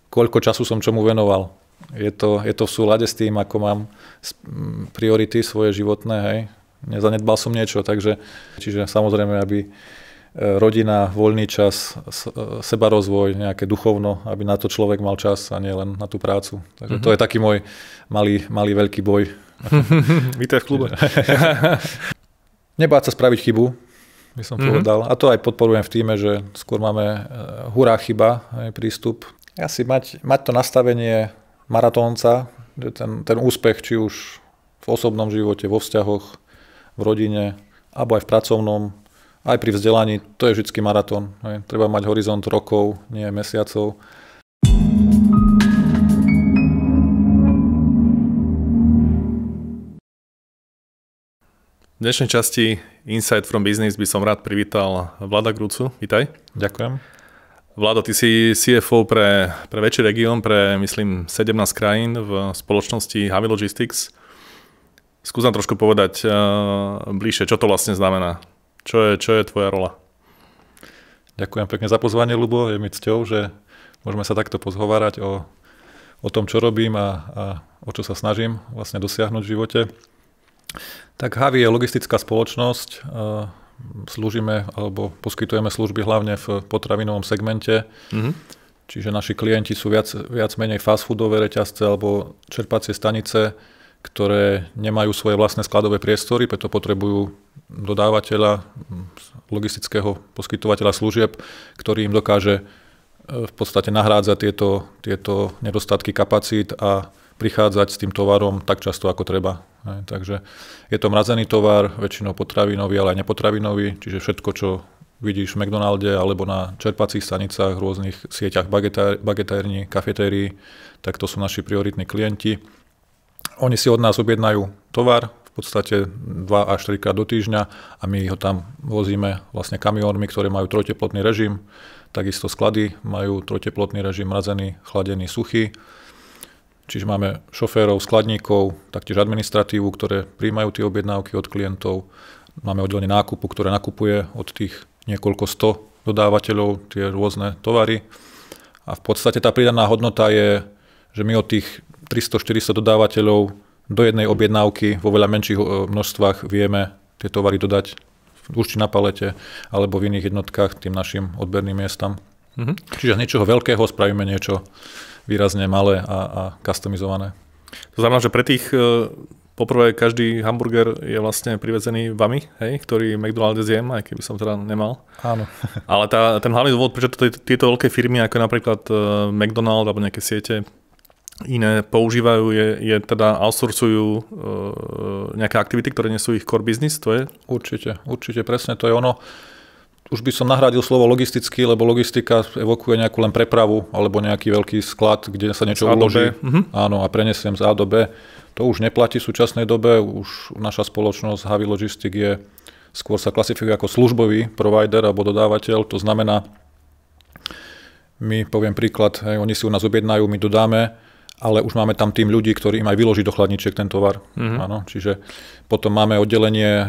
koľko času som čomu venoval. Je to v súlade s tým, ako mám priority svoje životné, hej. Nezanedbal som niečo, čiže samozrejme, aby rodina, voľný čas, sebarozvoj, nejaké duchovno, aby na to človek mal čas a nie len na tú prácu. Takže to je taký môj malý veľký boj. Vítaj v klube. Nebáť sa spraviť chybu, by som povedal. A to aj podporujem v týme, že skôr máme hurá chyba, prístup. Asi mať to nastavenie maratónca, že ten úspech, či už v osobnom živote, vo vzťahoch, v rodine, alebo aj v pracovnom, aj pri vzdelaní, to je vždycky maratón. Treba mať horizont rokov, nie mesiacov. V dnešnej časti Insight from Business by som rád privítal Vlada Grucu. Vítaj. Ďakujem. Vlado, ty si CFO pre väčší región, pre myslím 17 krajín v spoločnosti Havi Logistics. Skús nám trošku povedať bližšie, čo to vlastne znamená. Čo je tvoja rola? Ďakujem pekne za pozvanie, Ľubo. Je mi cťou, že môžeme sa takto pozhovárať o tom, čo robím a o čo sa snažím vlastne dosiahnuť v živote. Tak Havi je logistická spoločnosť. Slúžime alebo poskytujeme služby hlavne v potravinovom segmente. Čiže naši klienti sú viac menej fast foodové reťazce alebo čerpacie stanice, ktoré nemajú svoje vlastné skladové priestory, preto potrebujú dodávateľa, logistického poskytovateľa služieb, ktorý im dokáže v podstate nahrádzať tieto nedostatky kapacít a prichádzať s tým tovarom tak často, ako treba. Takže je to mrazený tovar, väčšinou potravinový, ale aj nepotravinový, čiže všetko, čo vidíš v McDonalde alebo na čerpacích stanicách, rôznych sieťach bagetérní, kafetérií, tak to sú naši prioritní klienti. Oni si od nás objednajú tovar v podstate 2 až 3 krát do týždňa a my ho tam vozíme vlastne kamionmi, ktoré majú trojteplotný režim. Takisto sklady majú trojteplotný režim, mrazený, chladený, suchý. Čiže máme šoférov, skladníkov, taktiež administratívu, ktoré prijímajú tie objednávky od klientov. Máme oddelenie nákupu, ktoré nakupuje od tých niekoľko 100 dodávateľov tie rôzne tovary. A v podstate tá pridaná hodnota je, že my od tých 300-400 dodávateľov do jednej objednávky vo veľa menších množstvách vieme tie tovary dodať už či na palete alebo v iných jednotkách tým našim odberným miestam. Čiže z niečoho veľkého spravíme niečo výrazne malé a customizované. To znamená, že pre tých poprvé každý hamburger je vlastne privezený vami, hej, ktorý McDonald's zjem, aj keby som teda nemal. Áno. Ale ten hlavný dôvod, prečo tieto veľké firmy, ako napríklad McDonald's alebo nejaké siete iné používajú, je teda outsourcujú nejaké aktivity, ktoré nie sú ich core business, to je? Určite, presne, to je ono. Už by som nahradil slovo logistický, lebo logistika evokuje nejakú len prepravu alebo nejaký veľký sklad, kde sa niečo uloží. Áno, a prenesiem z A do B. To už neplatí v súčasnej dobe. Už naša spoločnosť Havi Logistics skôr sa klasifikuje ako službový provider alebo dodávateľ. To znamená, my poviem príklad, oni si u nás objednajú, my dodáme, ale už máme tam tým ľudí, ktorí im aj vyloží do chladničiek ten tovar. Áno, čiže potom máme oddelenie,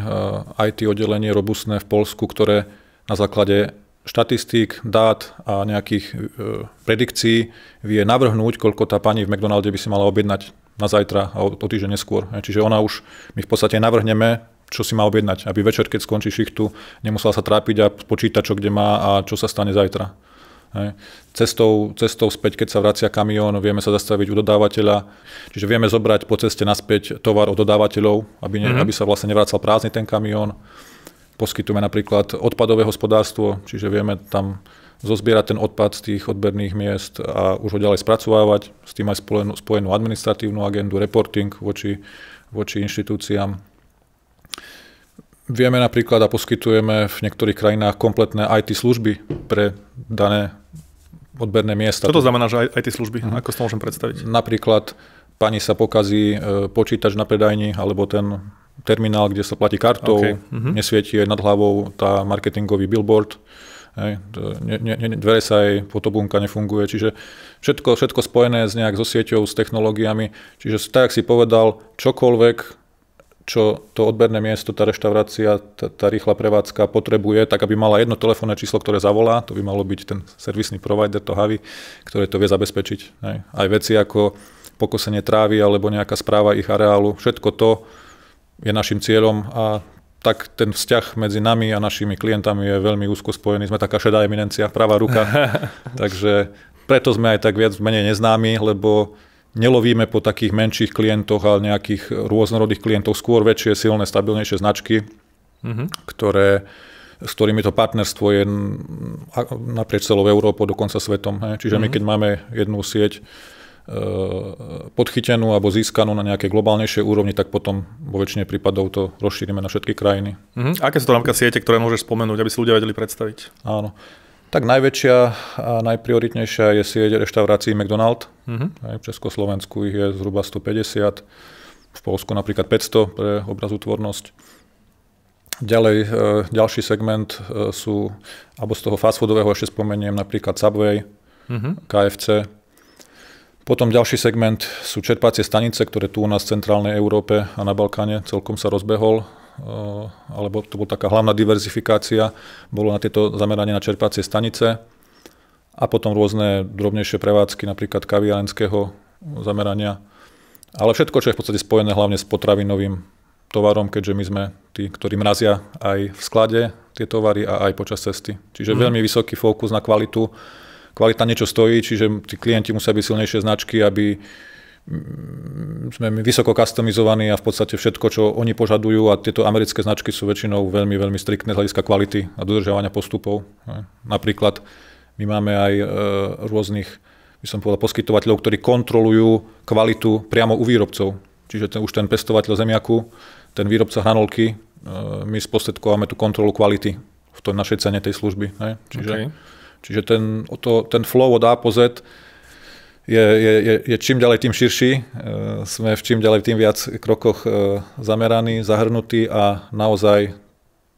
IT oddelenie robustné v Poľsku, ktoré na základe štatistík, dát a nejakých predikcií vie navrhnúť, koľko tá pani v McDonalde by si mala objednať na zajtra a o týždeň neskôr. Čiže my v podstate navrhneme, čo si má objednať, aby večer, keď skončí šichtu, nemusela sa trápiť a počítať, čo kde má a čo sa stane zajtra. Cestou späť, keď sa vracia kamión, vieme sa zastaviť u dodávateľa, čiže vieme zobrať po ceste naspäť tovar od dodávateľov, aby sa vlastne nevracal prázdny ten kamión. Poskytujeme napríklad odpadové hospodárstvo, čiže vieme tam zozbierať ten odpad z tých odberných miest a už ho ďalej spracovávať, s tým aj spojenú administratívnu agendu, reporting voči inštitúciám. Vieme napríklad a poskytujeme v niektorých krajinách kompletné IT služby pre dané odberné miesta. Čo to znamená, že IT služby? Ako si to môžem predstaviť? Napríklad pani sa pokazí počítač na predajni alebo ten terminál, kde sa platí kartou, nesvieti jej nad hlavou tá marketingový billboard, dvere sa jej, fotobunka nefunguje, čiže všetko spojené so sieťou, s technológiami, čiže tak, jak si povedal, čokoľvek, čo to odberné miesto, tá reštaurácia, tá rýchla prevádzka potrebuje, tak aby mala jedno telefónne číslo, ktoré zavolá, to by malo byť ten servisný provider, to Havi, ktoré to vie zabezpečiť. Aj veci ako pokosenie trávy alebo nejaká správa ich areálu, všetko to je našim cieľom a tak ten vzťah medzi nami a našimi klientami je veľmi úzko spojený. Sme taká šedá eminencia, pravá ruka. Takže preto sme aj tak viac menej neznámi, lebo nelovíme po takých menších klientoch, ale nejakých rôznorodých klientov, skôr väčšie, silné, stabilnejšie značky, s ktorými to partnerstvo je naprieč celou Európou, dokonca svetom. Čiže my keď máme jednu sieť podchytenú alebo získanú na nejakej globálnejšej úrovni, tak potom vo väčšine prípadov to rozšírime na všetky krajiny. Aké sú to napríklad siete, ktoré môžeš spomenúť, aby si ľudia vedeli predstaviť? Áno. Tak najväčšia a najprioritnejšia je sieť reštaurácií McDonald. V Československu ich je zhruba 150, v Poľsku napríklad 500 pre obrazotvornosť. Ďalej, ďalší segment sú, alebo z toho fast foodového ešte spomeniem napríklad Subway, KFC. Potom ďalší segment sú čerpacie stanice, ktoré tu u nás v centrálnej Európe a na Balkáne celkom sa rozbehol, alebo to bola taká hlavná diverzifikácia, bolo na tieto zameranie na čerpacie stanice a potom rôzne drobnejšie prevádzky, napríklad kaviarenského zamerania. Ale všetko, čo je v podstate spojené hlavne s potravinovým tovarom, keďže my sme tí, ktorí mrazia aj v sklade tie tovary a aj počas cesty. Čiže veľmi vysoký fokus na kvalitu. Kvalita niečo stojí, čiže tí klienti musia byť silnejšie značky, aby sme vysoko customizovaní a v podstate všetko, čo oni požadujú a tieto americké značky sú väčšinou veľmi, veľmi striktné z hľadiska kvality a dodržiavania postupov. Napríklad my máme aj rôznych, by som povedal, poskytovateľov, ktorí kontrolujú kvalitu priamo u výrobcov. Čiže už ten pestovateľ zemiaku, ten výrobca hranolky, my sprostredkováme tú kontrolu kvality v tej našej cene tej služby. Čiže ten flow od A po Z je čím ďalej tým širší. Sme v čím ďalej tým viac krokoch zameraní, zahrnutí a naozaj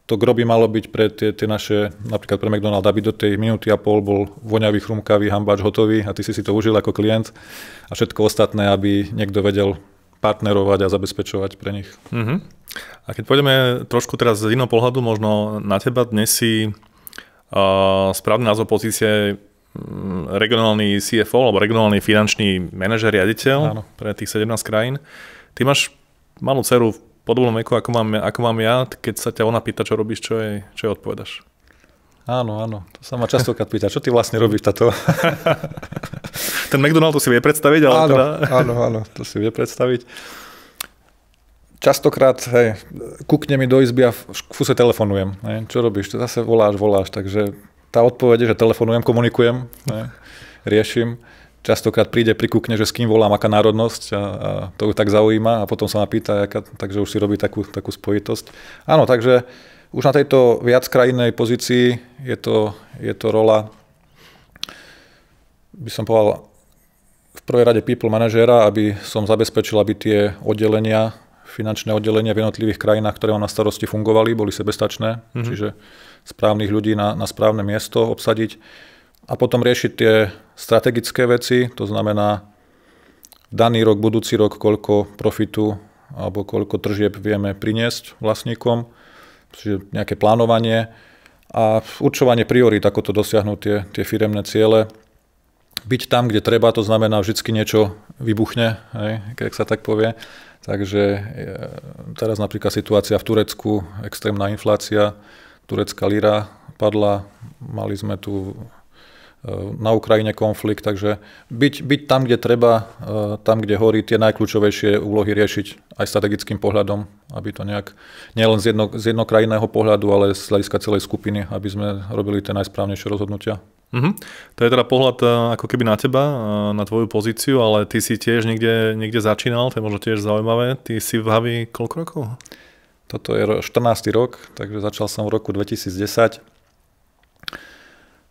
to gro by malo byť pre tie naše, napríklad pre McDonald, aby do tej minúty a pol bol voňavý, chrumkavý hambáč hotový a ty si to užil ako klient a všetko ostatné, aby niekto vedel partnerovať a zabezpečovať pre nich. A keď pôjdeme trošku teraz z iného pohľadu, možno na teba dnes si správny názov pozície regionálny CFO alebo regionálny finančný manažer, riaditeľ pre tých 17 krajín. Ty máš malú dceru v podobnom veku, ako mám ja. Keď sa ťa ona pýta, čo robíš, čo jej odpovedaš? Áno. To sa ma častokrát pýta. Čo ty vlastne robíš, táto? Ten McDonald to si vie predstaviť? Ale áno, to si vie predstaviť. Častokrát, kúkne mi do izby a v fuse telefonujem. Čo robíš? Zase voláš. Takže tá odpoveď je, že telefonujem, komunikujem, riešim. Častokrát prikúkne, že s kým volám, aká národnosť a to ju tak zaujíma a potom sa ma pýta, takže už si robí takú spojitosť. Áno, takže už na tejto viackrajinnej pozícii je to rola, by som povedal, v prvej rade people manažéra, aby som zabezpečil, aby tie oddelenia, finančné oddelenia v jednotlivých krajinách, ktoré mám na starosti, fungovali, boli sebestačné, čiže správnych ľudí na správne miesto obsadiť a potom riešiť tie strategické veci, to znamená daný rok, budúci rok, koľko profitu alebo koľko tržieb vieme priniesť vlastníkom, čiže nejaké plánovanie a určovanie priorít, ako to dosiahnuť tie firemné ciele. Byť tam, kde treba, to znamená vždycky niečo vybuchne, keď sa tak povie. Takže teraz napríklad situácia v Turecku, extrémna inflácia, turecká lira padla, mali sme tu na Ukrajine konflikt, takže byť tam, kde treba, tam, kde horí, tie najkľúčovejšie úlohy riešiť aj strategickým pohľadom, aby to nejak, nielen z jednokrajinného pohľadu, ale z hľadiska celej skupiny, aby sme robili tie najsprávnejšie rozhodnutia. To je teda pohľad ako keby na teba, na tvoju pozíciu, ale ty si tiež niekde začínal, to je možno tiež zaujímavé. Ty si v Havi koľko rokov? Toto je 14. rok, takže začal som v roku 2010.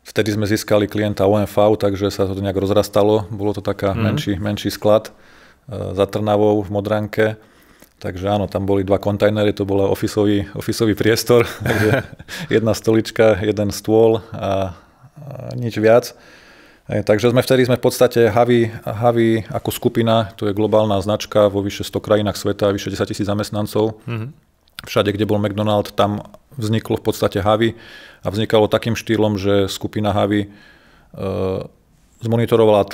Vtedy sme získali klienta OMV, takže sa to nejak rozrastalo. Bolo to taká menší sklad za Trnavou v Modranke. Takže áno, tam boli 2 kontajnery, to bol ofisový priestor. Takže jedna stolička, jeden stôl a nič viac. Takže vtedy sme v podstate Havy ako skupina, to je globálna značka vo vyše 100 krajinách sveta, vyše 10 000 zamestnancov. Všade, kde bol McDonald, tam vzniklo v podstate Havy a vznikalo takým štýlom, že skupina Havy zmonitorovala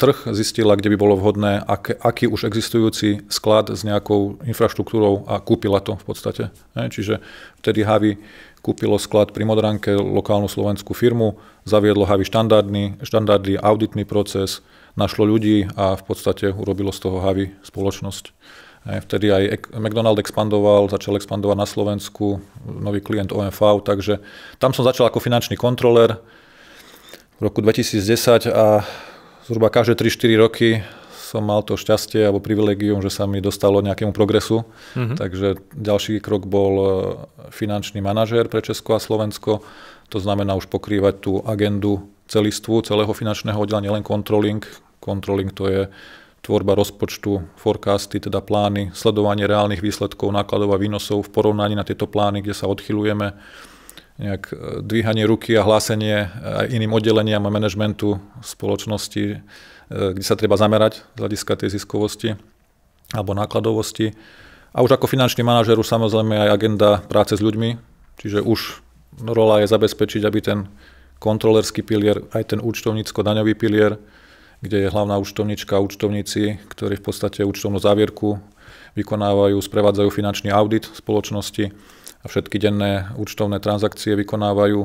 trh, zistila, kde by bolo vhodné, aký už existujúci sklad s nejakou infraštruktúrou a kúpila to v podstate. Čiže vtedy Havy kúpilo sklad pri Modranke, lokálnu slovenskú firmu, zaviedlo Havy štandardný auditný proces, našlo ľudí a v podstate urobilo z toho Havy spoločnosť. Vtedy aj McDonald začal expandovať na Slovensku, nový klient OMV, takže tam som začal ako finančný kontroler v roku 2010 a zhruba každé 3-4 roky som mal to šťastie alebo privilegium, že sa mi dostalo nejakému progresu. Takže ďalší krok bol finančný manažér pre Česko a Slovensko. To znamená už pokrývať tú agendu celistvu, celého finančného oddelenia, nielen controlling. Controlling to je tvorba rozpočtu, forecasty, teda plány, sledovanie reálnych výsledkov, nákladov a výnosov v porovnaní na tieto plány, kde sa odchylujeme, nejak dvíhanie ruky a hlásenie aj iným oddeleniam a manažmentu spoločnosti, kde sa treba zamerať z hľadiska tej ziskovosti alebo nákladovosti. A už ako finančný manažér už samozrejme aj agenda práce s ľuďmi, čiže už rola je zabezpečiť, aby ten kontrolerský pilier, aj ten účtovnícko-daňový pilier, kde je hlavná účtovníčka a účtovníci, ktorí v podstate účtovnú závierku vykonávajú, sprevádzajú finančný audit spoločnosti a všetky denné účtovné transakcie vykonávajú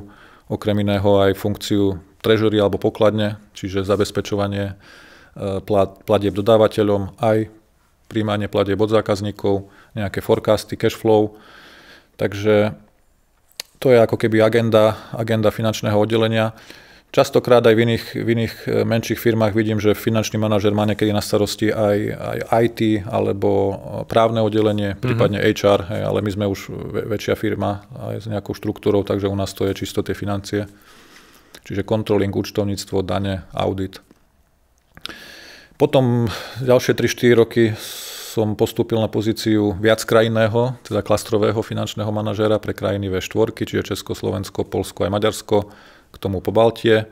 okrem iného aj funkciu treasury alebo pokladne, čiže zabezpečovanie platieb dodávateľom, aj príjmanie platieb od zákazníkov, nejaké forecasty, cash flow. Takže to je ako keby agenda finančného oddelenia. Častokrát aj v iných menších firmách vidím, že finančný manažer má niekedy na starosti aj IT alebo právne oddelenie, prípadne HR, ale my sme už väčšia firma aj s nejakou štruktúrou, takže u nás to je čisto tie financie. Čiže controlling, účtovníctvo, dane, audit. Potom ďalšie 3-4 roky som postúpil na pozíciu viackrajinného, teda klastrového finančného manažéra pre krajiny V4, čiže Česko, Slovensko, Poľsko aj Maďarsko, k tomu Pobaltie.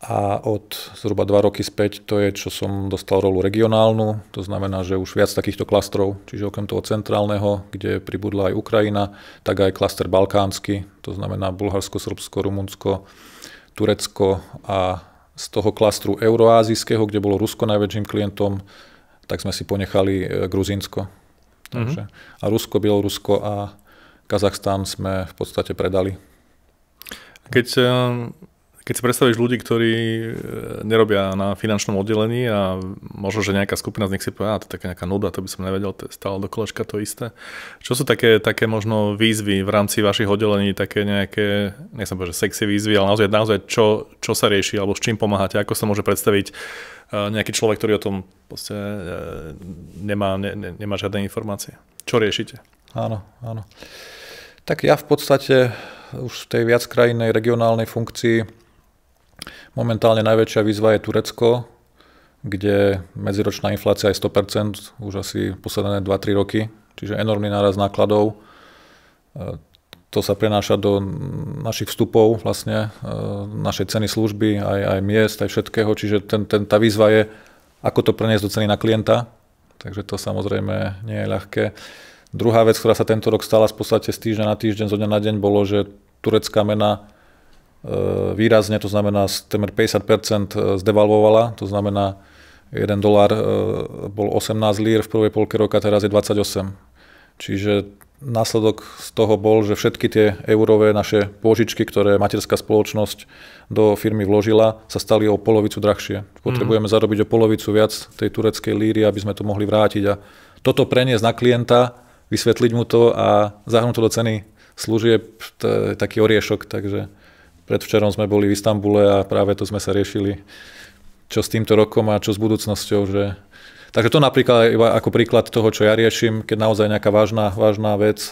A od zhruba 2 roky späť to je, čo som dostal rolu regionálnu, to znamená, že už viac takýchto klastrov, čiže okrem toho centrálneho, kde pribudla aj Ukrajina, tak aj klaster balkánsky, to znamená Bulharsko, Srbsko, Rumunsko, Turecko a z toho klastru euroázijského, kde bolo Rusko najväčším klientom, tak sme si ponechali Gruzínsko. Takže, a Rusko, Bielorusko a Kazachstán sme v podstate predali. Keď si predstavíš ľudí, ktorí nerobia na finančnom oddelení a možno, že nejaká skupina z nich si povie, to je taká nejaká nuda, to by som nevedel, to je stále do kolečka to isté. Čo sú také možno výzvy v rámci vašich oddelení, také nejaké, nechcem povedať, že sexy výzvy, ale naozaj čo sa rieši, alebo s čím pomáhate, ako sa môže predstaviť nejaký človek, ktorý o tom nemá žiadne informácie. Čo riešite? Áno. Tak ja v podstate už v tej viackrajinnej regionálnej funkcii momentálne najväčšia výzva je Turecko, kde medziročná inflácia je 100%, už asi posledné 2-3 roky, čiže enormný náraz nákladov. To sa prenáša do našich vstupov, vlastne, našej ceny služby, aj miest, aj všetkého, čiže tá výzva je, ako to preniesť do ceny na klienta, takže to samozrejme nie je ľahké. Druhá vec, ktorá sa tento rok stala v podstate z týždňa na týždeň, zo dňa na deň, bolo, že turecká mena výrazne, to znamená témer 50% zdevalvovala, to znamená $1 bol 18 lír v prvej polke roka, teraz je 28. Čiže následok z toho bol, že všetky tie eurové naše pôžičky, ktoré materská spoločnosť do firmy vložila, sa stali o polovicu drahšie. Potrebujeme zarobiť o polovicu viac tej tureckej líry, aby sme to mohli vrátiť. A toto preniesť na klienta, vysvetliť mu to a zahrnúť to do ceny služieb, to je taký oriešok, takže predvčerom sme boli v Istanbule a práve to sme sa riešili, čo s týmto rokom a čo s budúcnosťou. Takže to napríklad iba ako príklad toho, čo ja riešim, keď naozaj nejaká vážna vec,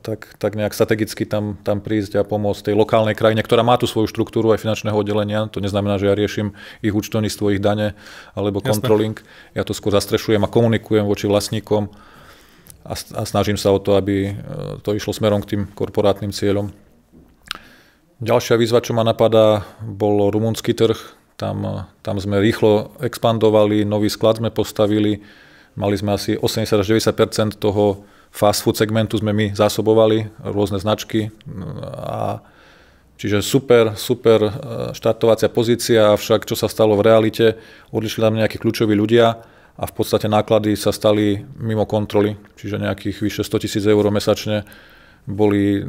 tak nejak strategicky tam prísť a pomôcť tej lokálnej krajine, ktorá má tu svoju štruktúru aj finančného oddelenia. To neznamená, že ja riešim ich účtovníctvo, ich dane alebo controlling. Ja to skôr zastrešujem a komunikujem voči vlastníkom a snažím sa o to, aby to išlo smerom k tým korporátnym cieľom. Ďalšia výzva, čo ma napadá, bol rumunský trh. Tam sme rýchlo expandovali, nový sklad sme postavili. Mali sme asi 80 až 90% toho fast food segmentu sme my zásobovali, rôzne značky. Čiže super štartovacia pozícia, avšak čo sa stalo v realite, odišli tam nejakí kľúčoví ľudia a v podstate náklady sa stali mimo kontroly, čiže nejakých vyše 100 000 eur mesačne boli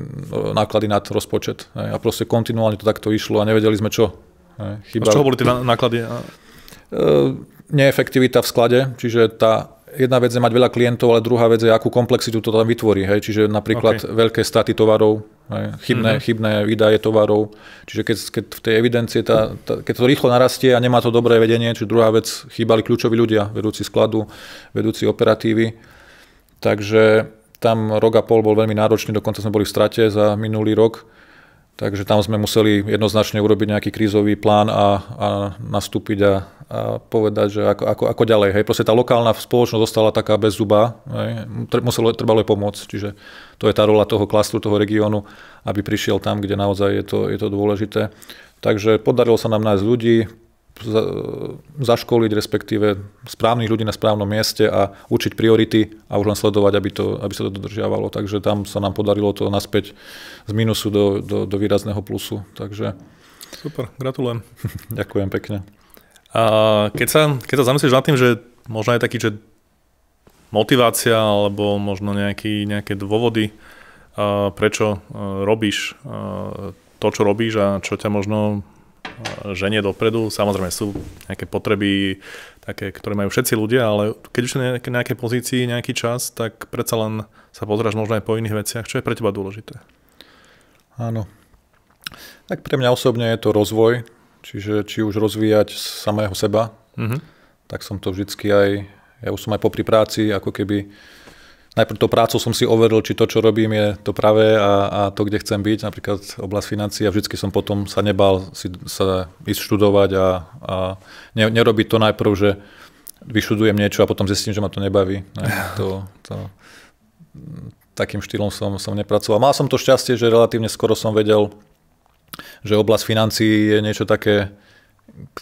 náklady nad rozpočet. A proste kontinuálne to takto išlo a nevedeli sme čo. Z čoho boli tie náklady? Neefektivita v sklade, čiže tá jedna vec je mať veľa klientov, ale druhá vec je, akú komplexitu to tam vytvorí. Čiže napríklad veľké straty tovarov, chybné výdaje tovarov. Čiže keď v tej evidencie, keď to rýchlo narastie a nemá to dobré vedenie, čiže druhá vec, chýbali kľúčoví ľudia, vedúci skladu, vedúci operatívy. Takže tam rok a pol bol veľmi náročný, dokonca sme boli v strate za minulý rok. Takže tam sme museli jednoznačne urobiť nejaký krízový plán a nastúpiť a povedať, že ako ďalej. Proste tá lokálna spoločnosť zostala taká bez zuba. Trebalo jej pomôcť. Čiže to je tá rola toho klastru, toho regiónu, aby prišiel tam, kde naozaj je to dôležité. Takže podarilo sa nám nájsť ľudí, zaškoliť, respektíve správnych ľudí na správnom mieste a učiť priority a už len sledovať, aby sa to dodržiavalo. Takže tam sa nám podarilo to naspäť z mínusu do výrazného plusu. Takže... Super, gratulujem. Ďakujem pekne. A keď sa zamyslíš nad tým, že možno je taký, že motivácia alebo možno nejaké dôvody, prečo robíš to, čo robíš a čo ťa možno ženie dopredu. Samozrejme sú nejaké potreby, také, ktoré majú všetci ľudia, ale keď už je na nejakej pozícii nejaký čas, tak predsa len sa pozráš možno aj po iných veciach. Čo je pre teba dôležité? Áno. Tak pre mňa osobne je to rozvoj, čiže či už rozvíjať samého seba, tak som to vždycky ja už som aj popri práci, ako keby najprv tou prácou som si overil, či to, čo robím, je to pravé a to, kde chcem byť, napríklad oblasť financií a vždycky som potom sa nebal sa ísť študovať a nerobiť to najprv, že vyštudujem niečo a potom zistím, že ma to nebaví. Takým štýlom som nepracoval. Mal som to šťastie, že relatívne skoro som vedel, že oblasť financií je niečo také,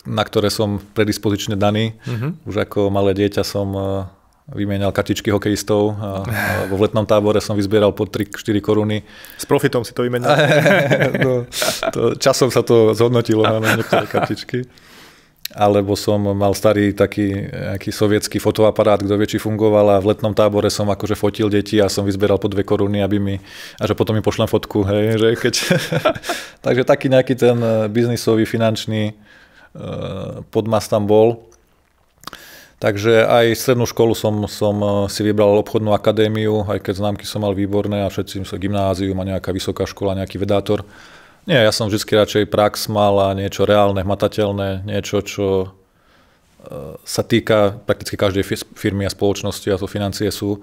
na ktoré som predispozične daný. Už ako malé dieťa som vymienial kartičky hokejistov a vo letnom tábore som vyzbieral po 3-4 koruny. S profitom si to vymenil. Časom sa to zhodnotilo na niektoré kartičky. Alebo som mal starý taký nejaký sovietský fotoaparát, kto vie, či fungoval a v letnom tábore som akože fotil deti a som vyzbieral po 2 koruny, a že potom mi pošlem fotku. Takže taký nejaký ten biznisový, finančný podmas tam bol. Takže aj strednú školu som si vybral obchodnú akadémiu, aj keď známky som mal výborné a všetci sa gymnázium a nejaká vysoká škola, nejaký vedátor. Nie, ja som vždy radšej prax mal a niečo reálne, hmatateľné, niečo, čo sa týka prakticky každej firmy a spoločnosti a to financie sú.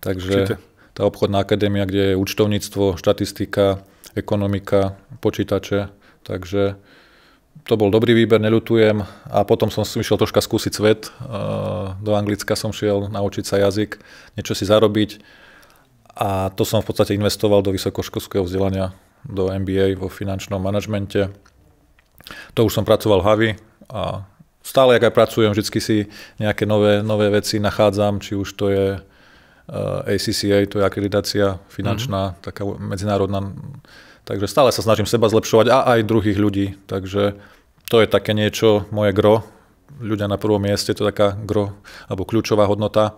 Takže tá obchodná akadémia, kde je účtovníctvo, štatistika, ekonomika, počítače, takže to bol dobrý výber, neľutujem. A potom som si išiel troška skúsiť svet. Do Anglicka som šiel naučiť sa jazyk, niečo si zarobiť. A to som v podstate investoval do vysokoškolského vzdelania, do MBA vo finančnom manažmente. To už som pracoval v Havi a stále, jak aj pracujem, vždycky si nejaké nové veci nachádzam, či už to je ACCA, to je akreditácia finančná, taká medzinárodná. Takže stále sa snažím seba zlepšovať a aj druhých ľudí. Takže to je také niečo, moje gro. Ľudia na prvom mieste, to je taká gro, alebo kľúčová hodnota.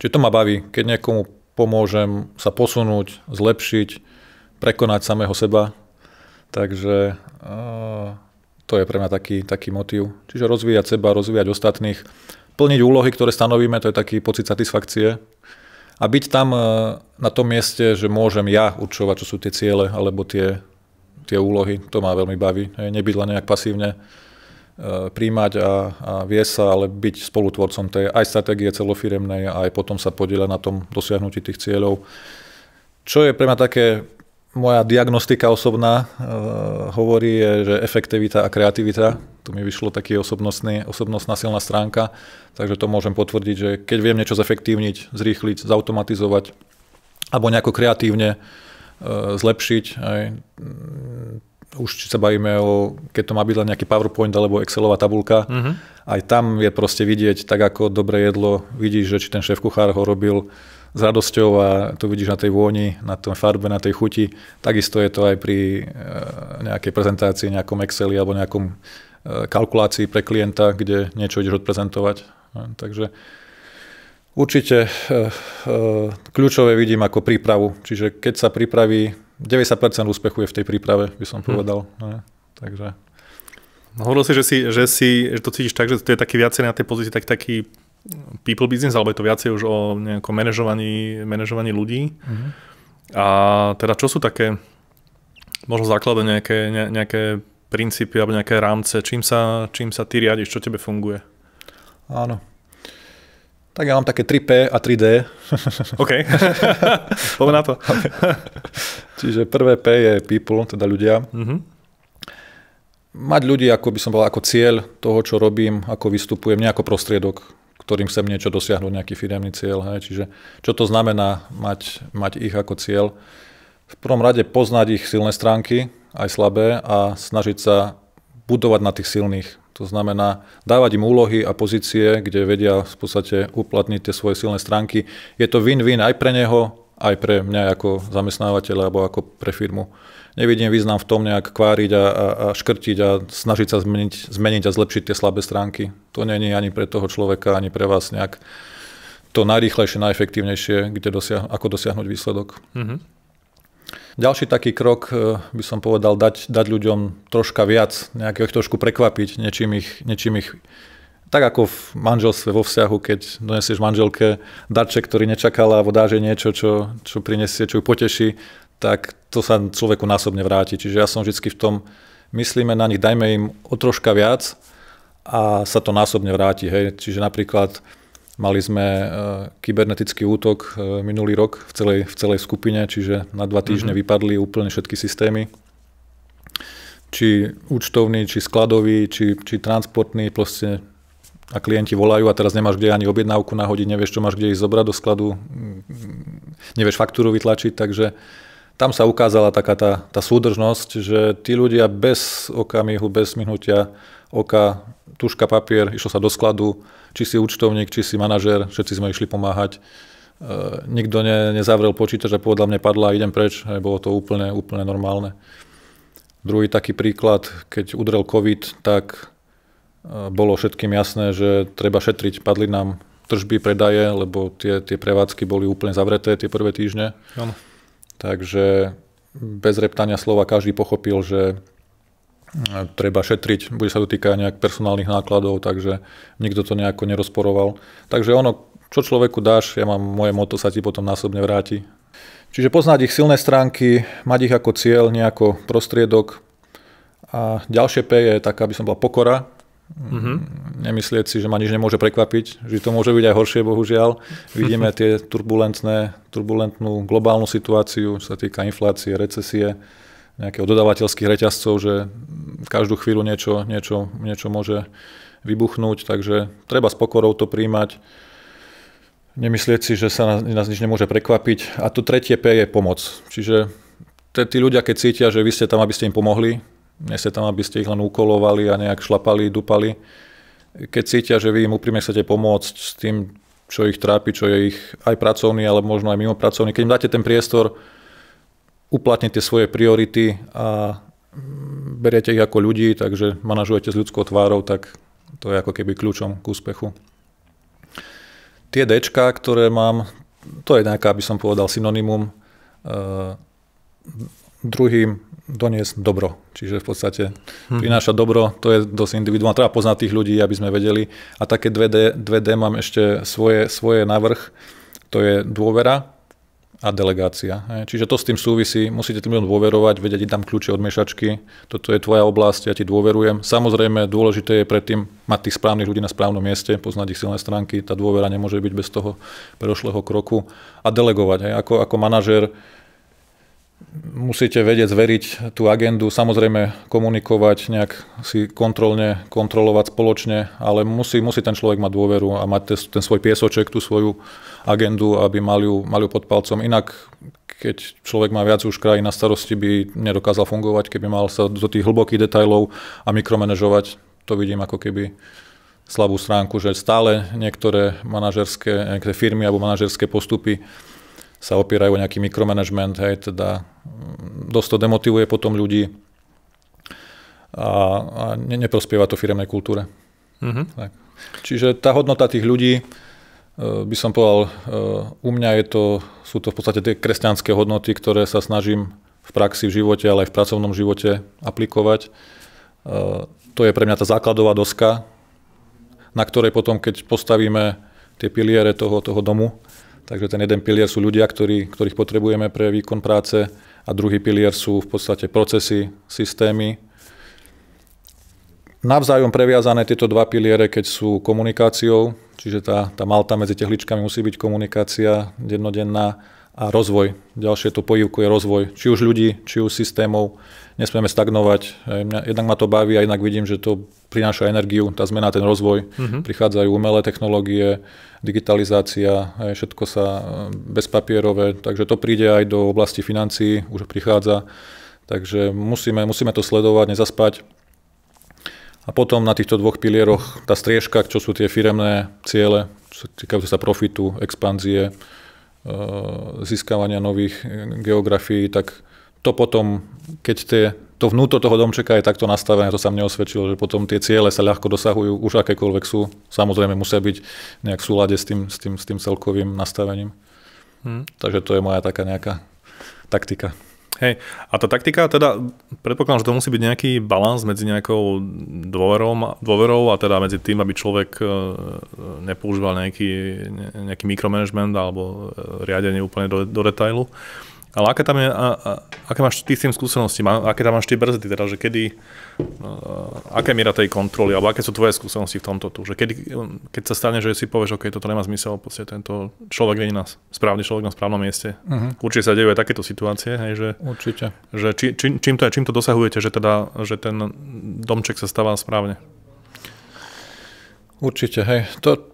Čiže to ma baví, keď niekomu pomôžem sa posunúť, zlepšiť, prekonať samého seba. Takže to je pre mňa taký motív. Čiže rozvíjať seba, rozvíjať ostatných, plniť úlohy, ktoré stanovíme, to je taký pocit satisfakcie. A byť tam na tom mieste, že môžem ja určovať, čo sú tie ciele alebo tie úlohy, to ma veľmi baví. Nebyť len nejak pasívne príjmať a viesť sa, ale byť spolutvorcom tej aj stratégie celofiremnej a aj potom sa podieľať na tom dosiahnutí tých cieľov. Čo je pre mňa také, moja diagnostika osobná hovorí, je, že efektivita a kreativita. Tu mi vyšlo taký osobnostná silná stránka, takže to môžem potvrdiť, že keď viem niečo zefektívniť, zrýchliť, zautomatizovať alebo nejako kreatívne zlepšiť. Aj, už či sa bavíme o, keď to má byť len nejaký PowerPoint alebo Excelová tabuľka, aj tam je proste vidieť, tak ako dobré jedlo, vidíš, že či ten šéf-kuchár ho robil s radosťou a to vidíš na tej vôni, na tej farbe, na tej chuti. Takisto je to aj pri nejakej prezentácii, nejakom Exceli alebo nejakom kalkulácii pre klienta, kde niečo ideš odprezentovať. Takže určite kľúčové vidím ako prípravu. Čiže keď sa pripraví, 90% úspechu je v tej príprave, by som povedal. Takže. Hovoril si, že to cítiš tak, že to je taký viacej na tej pozícii taký people business, alebo je to viacej už o nejakom manažovaní ľudí. A teda čo sú také možno základné nejaké princípy alebo nejaké rámce, čím sa ty riadiš, čo tebe funguje? Áno. Tak ja mám také 3P a 3D. OK, poďme na to. Čiže prvé P je people, teda ľudia. Mať ľudí, ako by som povedal, ako cieľ toho, čo robím, ako vystupujem, nie ako prostriedok, ktorým chcem niečo dosiahnuť, nejaký firemný cieľ. Hej. Čiže čo to znamená mať ich ako cieľ? V prvom rade poznať ich silné stránky, aj slabé, a snažiť sa budovať na tých silných. To znamená dávať im úlohy a pozície, kde vedia v podstate uplatniť tie svoje silné stránky. Je to win-win aj pre neho, aj pre mňa ako zamestnávateľa alebo ako pre firmu. Nevidím význam v tom nejak kváriť a škrtiť a snažiť sa zmeniť a zlepšiť tie slabé stránky. To nie je ani pre toho človeka, ani pre vás nejak to najrýchlejšie, najefektívnejšie, ako dosiahnuť výsledok. Ďalší taký krok by som povedal, dať ľuďom troška viac, nejak ich trošku prekvapiť, niečím ich tak ako v manželstve, vo vzťahu, keď donesieš manželke darček, ktorý nečakala, alebo dáš jej niečo, čo prinesie, čo ju poteší, tak to sa človeku násobne vráti. Čiže ja som vždy v tom, myslíme na nich, dajme im o troška viac a sa to násobne vráti. Hej. Čiže napríklad mali sme kybernetický útok minulý rok v celej skupine, čiže na 2 týždne vypadli úplne všetky systémy. Či účtovný, či skladový, či transportný, proste a klienti volajú a teraz nemáš kde ani objednávku nahodiť, nevieš, čo máš kde ísť zobrať do skladu, nevieš faktúru vytlačiť, takže tam sa ukázala taká tá súdržnosť, že tí ľudia bez okamihu, bez mihnutia oka, tužka, papier, išlo sa do skladu, či si účtovník, či si manažér, všetci sme išli pomáhať. Nikto nezavrel počítač a povedal, mne padla, idem preč, bolo to úplne normálne. Druhý taký príklad, keď udrel COVID, tak bolo všetkým jasné, že treba šetriť. Padli nám tržby, predaje, lebo tie prevádzky boli úplne zavreté tie prvé týždne. Ano. Takže bez reptania slova každý pochopil, že treba šetriť, bude sa dotýkať nejak personálnych nákladov, takže nikto to nejako nerozporoval. Takže ono, čo človeku dáš, ja mám moje motto, sa ti potom násobne vráti. Čiže poznať ich silné stránky, mať ich ako cieľ, nie ako prostriedok. A ďalšie P je taká, aby som bola pokora. Nemyslieť si, že ma nič nemôže prekvapiť, že to môže byť aj horšie, bohužiaľ. Vidíme tie turbulentnú globálnu situáciu, čo sa týka inflácie, recesie, nejakého dodávateľských reťazcov, že každú chvíľu niečo môže vybuchnúť, takže treba s pokorou to príjmať. Nemyslieť si, že sa nás nič nemôže prekvapiť. A to tretie P je pomoc. Čiže tí ľudia, keď cítia, že vy ste tam, aby ste im pomohli, nie ste tam, aby ste ich len ukolovali a nejak šlapali, dupali. Keď cítia, že vy im úprimne chcete pomôcť s tým, čo ich trápi, čo je ich aj pracovný, ale možno aj mimo pracovný, keď im dáte ten priestor, uplatnite svoje priority a beriete ich ako ľudí, takže manažujete s ľudskou tvárou, tak to je ako keby kľúčom k úspechu. Tie Dčka, ktoré mám, to je nejaká, by som povedal, synonymum. Druhým doniesť dobro. Čiže v podstate prinášať dobro, to je dosť individuálne. Treba poznať tých ľudí, aby sme vedeli. A také 2D mám ešte svoje navrch. To je dôvera a delegácia. Čiže to s tým súvisí. Musíte tým ľuďom dôverovať, vedieť tam kľúče od miešačky. Toto je tvoja oblasť, ja ti dôverujem. Samozrejme, dôležité je predtým mať tých správnych ľudí na správnom mieste, poznať ich silné stránky. Tá dôvera nemôže byť bez toho predošlého kroku. A delegovať. Ako manažér musíte vedieť zveriť tú agendu, samozrejme komunikovať, nejak si kontrolovať spoločne, ale musí ten človek mať dôveru a mať ten svoj piesoček, tú svoju agendu, aby mal ju pod palcom. Inak, keď človek má viac už krajín na starosti, by nedokázal fungovať, keby mal sa do tých hlbokých detailov a mikromanažovať. To vidím ako keby slabú stránku, že stále niektoré firmy alebo manažerské postupy sa opierajú o nejaký mikromanagement, teda dosť to demotivuje potom ľudí a neprospieva to firemnej kultúre. Tak. Čiže tá hodnota tých ľudí, by som povedal, u mňa sú to v podstate tie kresťanské hodnoty, ktoré sa snažím v praxi, v živote, ale aj v pracovnom živote aplikovať. To je pre mňa tá základová doska, na ktorej potom, keď postavíme tie piliere toho domu, takže ten jeden pilier sú ľudia, ktorých potrebujeme pre výkon práce a druhý pilier sú v podstate procesy, systémy. Navzájom previazané tieto dva piliere, keď sú komunikáciou, čiže tá malta medzi tehličkami musí byť komunikácia dennodenná a rozvoj. Ďalšie to pojívko je rozvoj, či už ľudí, či už systémov. Nesmieme stagnovať. Jednak ma to baví a jednak vidím, že to prináša energiu, tá zmena, ten rozvoj. Prichádzajú umelé technológie, digitalizácia, všetko sa bezpapierové, takže to príde aj do oblasti financií, už prichádza. Takže musíme to sledovať, nezaspať. A potom na týchto dvoch pilieroch tá striežka, čo sú tie firemné ciele, týkajú sa profitu, expanzie, získavania nových geografií, tak to potom, keď to vnútro toho domčeka je takto nastavené, to sa mne osvedčilo, že potom tie ciele sa ľahko dosahujú, už akékoľvek sú. Samozrejme musia byť nejak v súlade s tým celkovým nastavením. Takže to je moja taká nejaká taktika. Hej, a tá taktika, teda predpokladám, že to musí byť nejaký balans medzi nejakou dôverou a teda medzi tým, aby človek nepoužíval nejaký mikromanagement alebo riadenie úplne do detailu. Ale aké máš ty s tým skúsenosti? Aké tam máš tie brzdy? Teda, že aká miera tej kontroly? Alebo aké sú tvoje skúsenosti v tomto tu? Že keď sa stane, že si povieš, OK, toto nemá zmysel, v podstate tento človek nie je správny človek na správnom mieste. Určite sa dejú aj takéto situácie. Hej, že, určite. Že čím to dosahujete, že ten domček sa stáva správne? Určite, hej.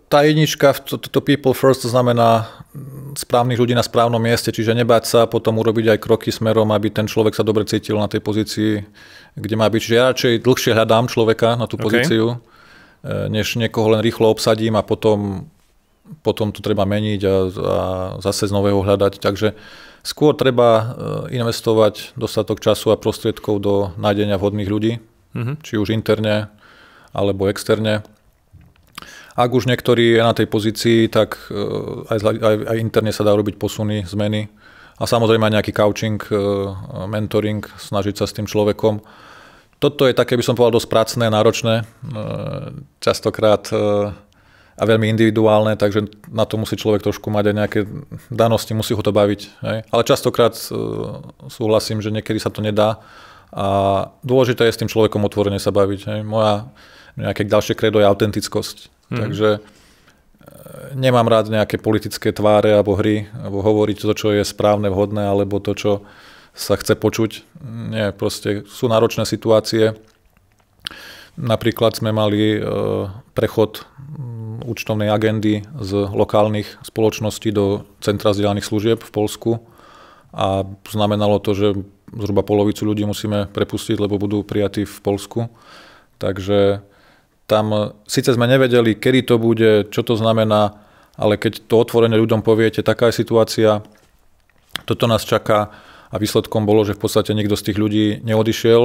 Tá jednička, to people first, to znamená správnych ľudí na správnom mieste, čiže nebáť sa potom urobiť aj kroky smerom, aby ten človek sa dobre cítil na tej pozícii, kde má byť. Čiže ja radšej dlhšie hľadám človeka na tú pozíciu, než niekoho len rýchlo obsadím a potom to treba meniť a zase z nového hľadať. Takže skôr treba investovať dostatok času a prostriedkov do nájdenia vhodných ľudí, či už interne alebo externe. Ak už niektorý je na tej pozícii, tak aj interne sa dá robiť posuny, zmeny. A samozrejme aj nejaký coaching, mentoring, snažiť sa s tým človekom. Toto je také, by som povedal, dosť pracné, náročné, častokrát a veľmi individuálne, takže na to musí človek trošku mať aj nejaké danosti, musí ho to baviť. Hej? Ale častokrát súhlasím, že niekedy sa to nedá a dôležité je s tým človekom otvorene sa baviť. Hej? Nejaké ďalšie kredo je autentickosť. Takže nemám rád nejaké politické tváre alebo hry, alebo hovoriť to, čo je správne, vhodné, alebo to, čo sa chce počuť. Nie, proste sú náročné situácie. Napríklad sme mali prechod účtovnej agendy z lokálnych spoločností do centra zdieľaných služieb v Poľsku a znamenalo to, že zhruba polovicu ľudí musíme prepustiť, lebo budú prijatí v Poľsku. Takže tam síce sme nevedeli, kedy to bude, čo to znamená, ale keď to otvorene ľuďom poviete, taká je situácia, toto nás čaká a výsledkom bolo, že v podstate nikto z tých ľudí neodišiel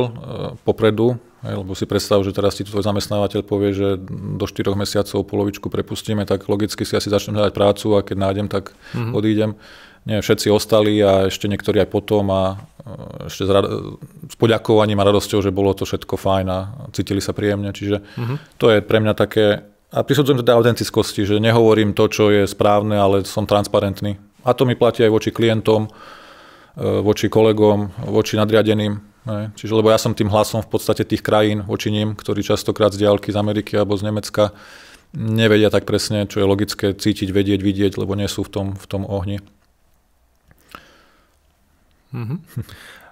popredu, lebo si predstav, že teraz ti tvoj zamestnávateľ povie, že do 4 mesiacov polovičku prepustíme, tak logicky si asi začnem hľadať prácu a keď nájdem, tak odídem. Nie, všetci ostali a ešte niektorí aj potom a ešte s poďakovaním a radosťou, že bolo to všetko fajn a cítili sa príjemne. Čiže to je pre mňa také, a prisudzujem teda autentickosti, že nehovorím to, čo je správne, ale som transparentný. A to mi platí aj voči klientom, voči kolegom, voči nadriadeným. Čiže lebo ja som tým hlasom v podstate tých krajín voči ním, ktorí častokrát z diaľky z Ameriky alebo z Nemecka nevedia tak presne, čo je logické cítiť, vedieť, vidieť, lebo nie sú v tom ohni.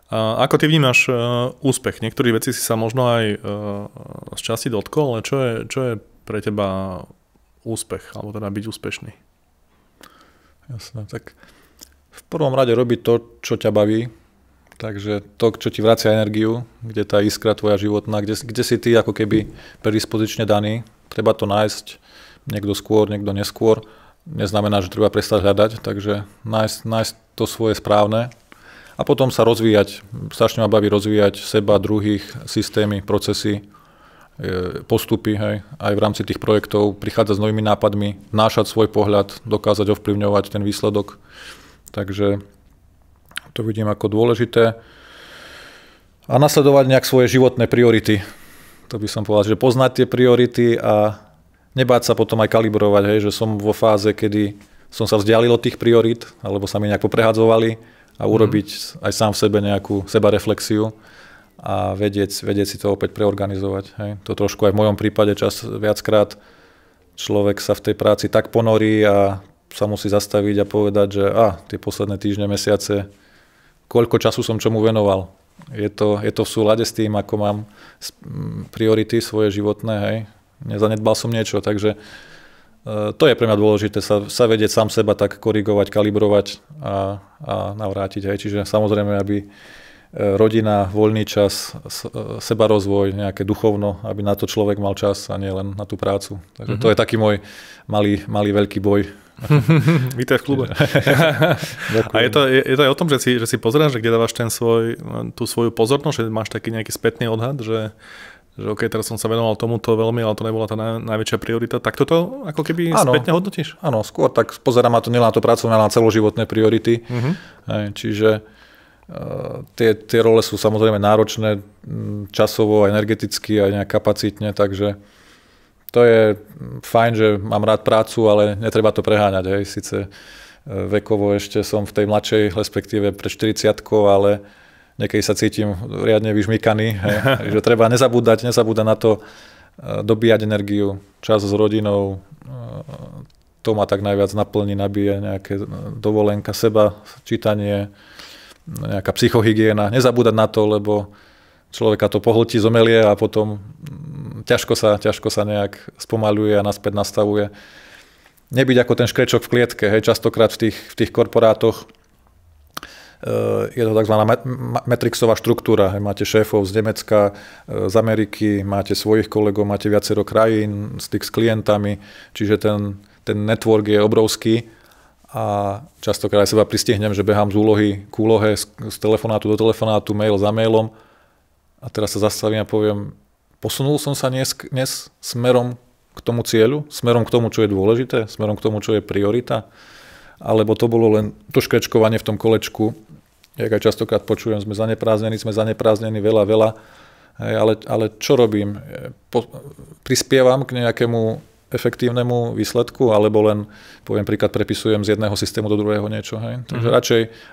A ako ty vnímaš úspech? Niektorých vecí si sa možno aj z časti dotkol, ale čo je pre teba úspech, alebo teda byť úspešný? Jasné, tak v prvom rade robiť to, čo ťa baví, takže to, čo ti vracia energiu, kde tá iskra tvoja životná, kde si ty ako keby predispozične daný, treba to nájsť, niekto skôr, niekto neskôr, neznamená, že treba prestať hľadať, takže nájsť to svoje správne a potom sa rozvíjať, strašne ma baví rozvíjať seba, druhých, systémy, procesy, postupy, hej, aj v rámci tých projektov, prichádzať s novými nápadmi, vnášať svoj pohľad, dokázať ovplyvňovať ten výsledok. Takže to vidím ako dôležité. A nasledovať nejak svoje životné priority. To by som povedal, že poznať tie priority a nebáť sa potom aj kalibrovať, hej, že som vo fáze, kedy som sa vzdialil od tých priorit, alebo sa mi nejak poprehadzovali a urobiť aj sám v sebe nejakú sebareflexiu a vedieť si to opäť preorganizovať. Hej. To trošku aj v mojom prípade viackrát človek sa v tej práci tak ponorí a sa musí zastaviť a povedať, že tie posledné týždne, mesiace, koľko času som čomu venoval. Je to v súlade s tým, ako mám priority svoje životné, hej. Nezanedbal som niečo, takže to je pre mňa dôležité, sa vedieť sám seba tak korigovať, kalibrovať a navrátiť. Hej. Čiže samozrejme, aby rodina, voľný čas, sebarozvoj, nejaké duchovno, aby na to človek mal čas a nie len na tú prácu. Takže to je taký môj malý veľký boj. Vítaj v klube. A je to aj o tom, že si pozeráš, že kde dávaš tú svoju pozornosť, že máš taký nejaký spätný odhad, že OK, teraz som sa venoval tomuto veľmi, ale to nebola tá najväčšia priorita. Tak toto ako keby spätne hodnotíš? Áno, skôr tak pozerám na to nielen na to pracovné, ale na celoživotné priority. Čiže tie role sú samozrejme náročné časovo, energeticky a nejak kapacitne, takže to je fajn, že mám rád prácu, ale netreba to preháňať. Hej. Sice vekovo ešte som v tej mladšej, respektíve pred 40-kou, ale niekedy sa cítim riadne vyžmýkaný. Že treba nezabúdať na to, dobíjať energiu, čas s rodinou, to ma tak najviac naplní, nabije, nejaké dovolenka seba, čítanie, nejaká psychohygiena. Nezabúdať na to, lebo človeka to pohltí, zomelie a potom ťažko sa nejak spomaľuje a naspäť nastavuje. Nebyť ako ten škrečok v klietke. Hej. Častokrát v tých korporátoch je to tzv. Matrixová štruktúra. Hej. Máte šéfov z Nemecka, z Ameriky, máte svojich kolegov, máte viacero krajín, styk s klientami, čiže ten network je obrovský. A častokrát seba pristihnem, že behám z úlohy k úlohe, z telefonátu do telefonátu, mail za mailom a teraz sa zastavím a poviem, posunul som sa dnes smerom k tomu cieľu, smerom k tomu, čo je dôležité, smerom k tomu, čo je priorita, alebo to bolo len to škrečkovanie v tom kolečku, jak aj častokrát počujem, sme zaneprázdnení veľa, ale čo robím? Prispievam k nejakému efektívnemu výsledku, alebo len, poviem príklad, prepisujem z jedného systému do druhého niečo. Hej? Takže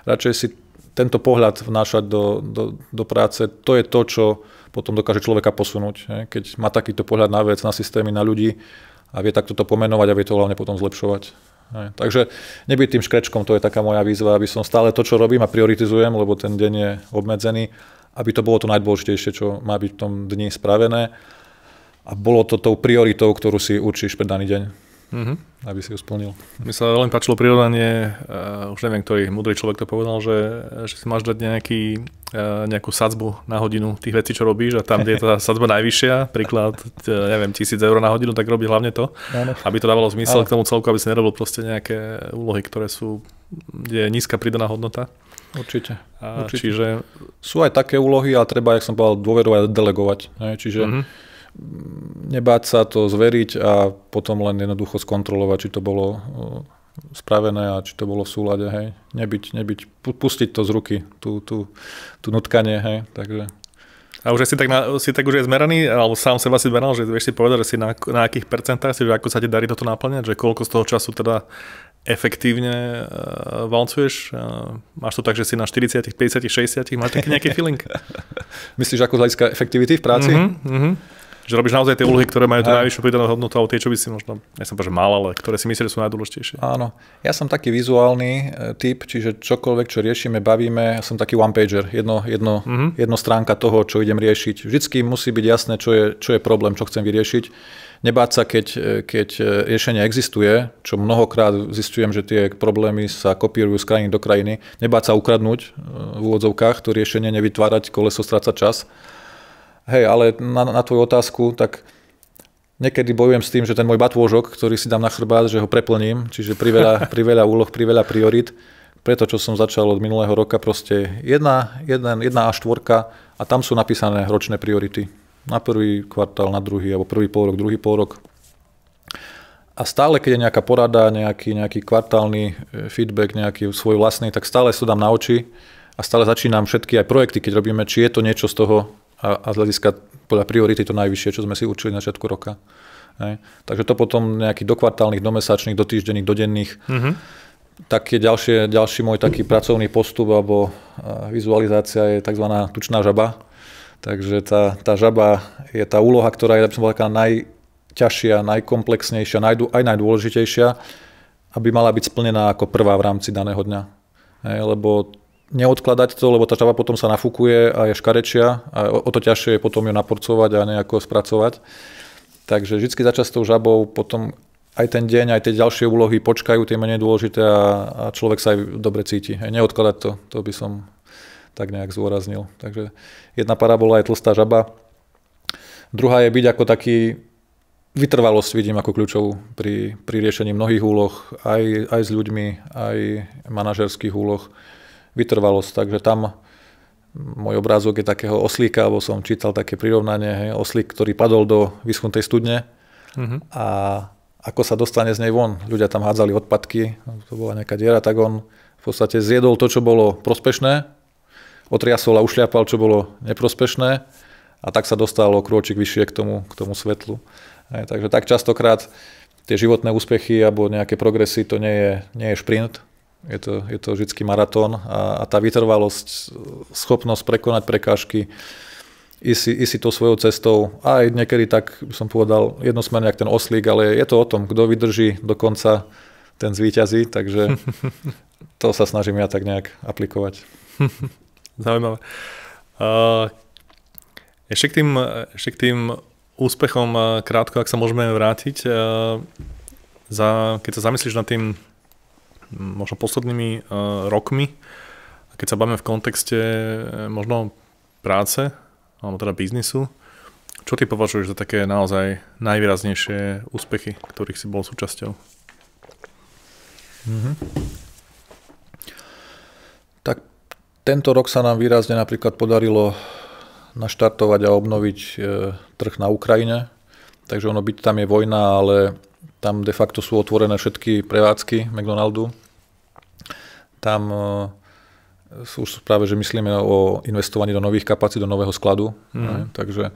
radšej si tento pohľad vnášať do práce, to je to, čo potom dokáže človeka posunúť. Hej? Keď má takýto pohľad na vec, na systémy, na ľudí a vie takto to pomenovať a vie to hlavne potom zlepšovať. Hej? Takže nebyť tým škrečkom, to je taká moja výzva, aby som stále to, čo robím a prioritizujem, lebo ten deň je obmedzený, aby to bolo to najdôležitejšie, čo má byť v tom dni spravené. A bolo to tou prioritou, ktorú si určíš pre daný deň, aby si ju splnil. Mi sa veľmi páčilo prirovnanie, už neviem, ktorý múdry človek to povedal, že si máš dať nejakú sadzbu na hodinu tých vecí, čo robíš a tam, kde je tá sadzba najvyššia, príklad, neviem, 1,000 eur na hodinu, tak robí hlavne to, aby to dávalo zmysel k tomu celku, aby si nerobil proste nejaké úlohy, kde je nízka pridaná hodnota. Určite. Čiže sú aj také úlohy, ale treba, jak som povedal, dôverovať a delegovať. Čiže nebáť sa to zveriť a potom len jednoducho skontrolovať, či to bolo spravené a či to bolo v súlade. Hej. Pustiť to z ruky, tú nutkanie. Hej. Takže. A už si tak už je zmeraný, alebo sám seba si zmeral, že vieš si povedať, že si na akých percentách, že ako sa ti darí toto naplňať, že koľko z toho času teda efektívne valcuješ? Máš to tak, že si na 40, 50, 60, máš taký nejaký feeling? Myslíš ako z hľadiska efektivity v práci? Že robíš naozaj tie úlohy, ktoré majú tú najvyššiu pridanú hodnotu, alebo tie, čo by si možno, nechcem povedať, že mal, ale ktoré si myslíš, že sú najdôležitejšie. Áno, ja som taký vizuálny typ, čiže čokoľvek, čo riešime, bavíme, ja som taký one-pager, jedno stránka toho, čo idem riešiť. Vždycky musí byť jasné, čo je problém, čo chcem vyriešiť. Nebáť sa, keď riešenie existuje, čo mnohokrát zistujem, že tie problémy sa kopírujú z krajiny do krajiny. Nebáť sa ukradnúť v úvodzovkách to riešenie, nevytvárať koleso, strácať čas. Hej, ale na tvoju otázku, tak niekedy bojujem s tým, že ten môj batôžok, ktorý si dám na chrbát, že ho preplním, čiže priveľa úloh, priveľa priorit. Preto, čo som začal od minulého roka, proste jedna A4 a tam sú napísané ročné priority. Na prvý kvartál, na druhý, alebo prvý polrok, druhý polrok. A stále, keď je nejaká porada, nejaký kvartálny feedback, nejaký svoj vlastný, tak stále sa dám na oči a stále začínam všetky aj projekty, keď robíme, či je to niečo z toho a z hľadiska podľa priority to najvyššie, čo sme si určili na začiatku roka. Hej. Takže to potom nejakých do kvartálnych, do mesačných, do týždenných, do denných. Tak je ďalší môj taký pracovný postup alebo vizualizácia je tzv. Tučná žaba. Takže tá žaba je tá úloha, ktorá je taká najťažšia, najkomplexnejšia, aj najdôležitejšia, aby mala byť splnená ako prvá v rámci daného dňa. Lebo neodkladať to, lebo tá žaba potom sa nafúkuje a je škarečia a o to ťažšie je potom ju naporcovať a nejako spracovať. Takže vždy začať s tou žabou, potom aj ten deň, aj tie ďalšie úlohy počkajú, tie menej dôležité a človek sa aj dobre cíti. Neodkladať to by som tak nejak zdôraznil. Takže jedna parabola je tlstá žaba. Druhá je byť ako taký, vytrvalosť vidím ako kľúčovú pri riešení mnohých úloh, aj s ľuďmi, aj manažerských úloh. Vytrvalosť, takže tam môj obrázok je takého oslíka, alebo som čítal také prirovnanie, oslík, ktorý padol do vyschnutej studne a ako sa dostane z nej von. Ľudia tam hádzali odpadky, to bola nejaká diera, tak on v podstate zjedol to, čo bolo prospešné, otriasol a ušľapal, čo bolo neprospešné a tak sa dostalo krôčik vyššie k tomu svetlu. Takže tak častokrát tie životné úspechy alebo nejaké progresy to nie je šprint, je to vždycky maratón a tá vytrvalosť, schopnosť prekonať prekážky, ísť si to svojou cestou a aj niekedy tak som povedal jednosmerne jak ten oslík, ale je to o tom, kto vydrží do konca, ten zvíťazí, takže to sa snažím ja tak nejak aplikovať. Zaujímavé. Ešte k tým úspechom krátko, ak sa môžeme vrátiť. Keď sa zamyslíš nad tým možno poslednými rokmi, keď sa bavíme v kontexte možno práce, alebo teda biznisu, čo ty považuješ za také naozaj najvýraznejšie úspechy, ktorých si bol súčasťou? Tak tento rok sa nám výrazne napríklad podarilo naštartovať a obnoviť trh na Ukrajine. Takže ono byť tam je vojna, ale tam de facto sú otvorené všetky prevádzky McDonaldu. Tam už práve, že myslíme o investovaní do nových kapacít, do nového skladu. Takže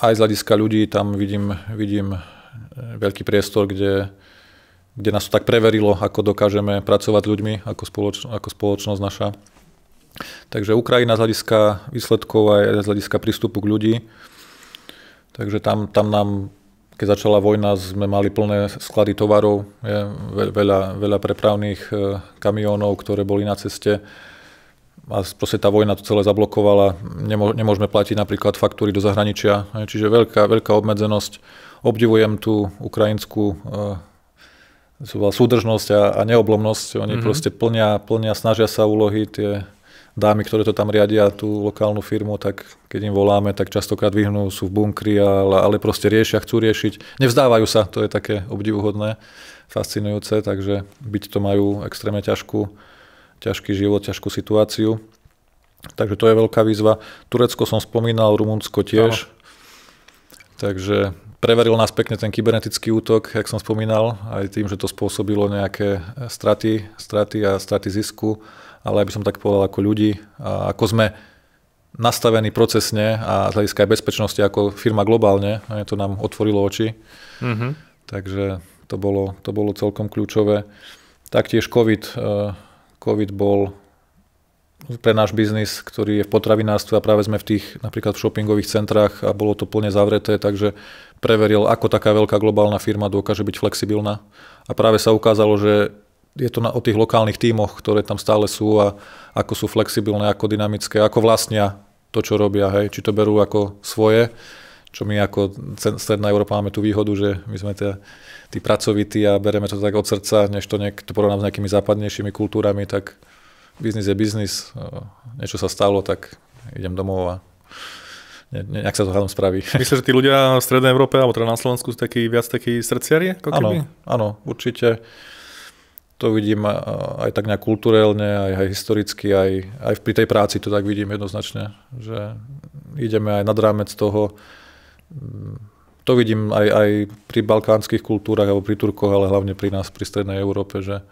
aj z hľadiska ľudí tam vidím veľký priestor, kde nás to tak preverilo, ako dokážeme pracovať s ľuďmi, ako spoločnosť naša. Takže Ukrajina z hľadiska výsledkov aj z hľadiska prístupu k ľudí. Takže tam nám, keď začala vojna, sme mali plné sklady tovarov, veľa prepravných kamiónov, ktoré boli na ceste. A proste tá vojna to celé zablokovala. Nemôžeme platiť napríklad faktúry do zahraničia. Čiže veľká obmedzenosť. Obdivujem tú ukrajinskú súdržnosť a neoblomnosť. Oni proste plnia, snažia sa úlohy, tie dámy, ktoré to tam riadia, tú lokálnu firmu, tak keď im voláme, tak častokrát vyhnú, sú v bunkri, ale proste riešia, chcú riešiť. Nevzdávajú sa, to je také obdivuhodné, fascinujúce, takže byť to majú extrémne ťažký život, ťažkú situáciu. Takže to je veľká výzva. Turecko som spomínal, Rumunsko tiež. Takže preveril nás pekne ten kybernetický útok, jak som spomínal, aj tým, že to spôsobilo nejaké straty a straty zisku, ale aj by som tak povedal ako ľudí, a ako sme nastavení procesne a z hľadiska aj bezpečnosti ako firma globálne, a to nám otvorilo oči. Takže to bolo celkom kľúčové. Taktiež COVID bol pre náš biznis, ktorý je v potravinárstve a práve sme v tých napríklad v shoppingových centrách a bolo to plne zavreté, takže preveril, ako taká veľká globálna firma dokáže byť flexibilná. A práve sa ukázalo, že je to o tých lokálnych tímoch, ktoré tam stále sú a ako sú flexibilné, ako dynamické, ako vlastnia to, čo robia, hej, či to berú ako svoje, čo my ako Stredná Európa máme tú výhodu, že my sme tí pracovití a bereme to tak od srdca, než to niekto porovnám s nejakými západnejšími kultúrami, tak biznis je biznis, niečo sa stalo, tak idem domov a nejak sa to hádam spraví. Myslíš, že tí ľudia v Strednej Európe, alebo teda na Slovensku sú viac takí srdciari? Áno, určite. To vidím aj tak nejak kulturálne, aj historicky, aj pri tej práci to tak vidím jednoznačne, že ideme aj nad rámec toho. To vidím aj pri balkánskych kultúrach alebo pri Turkoch, ale hlavne pri nás, pri Strednej Európe, že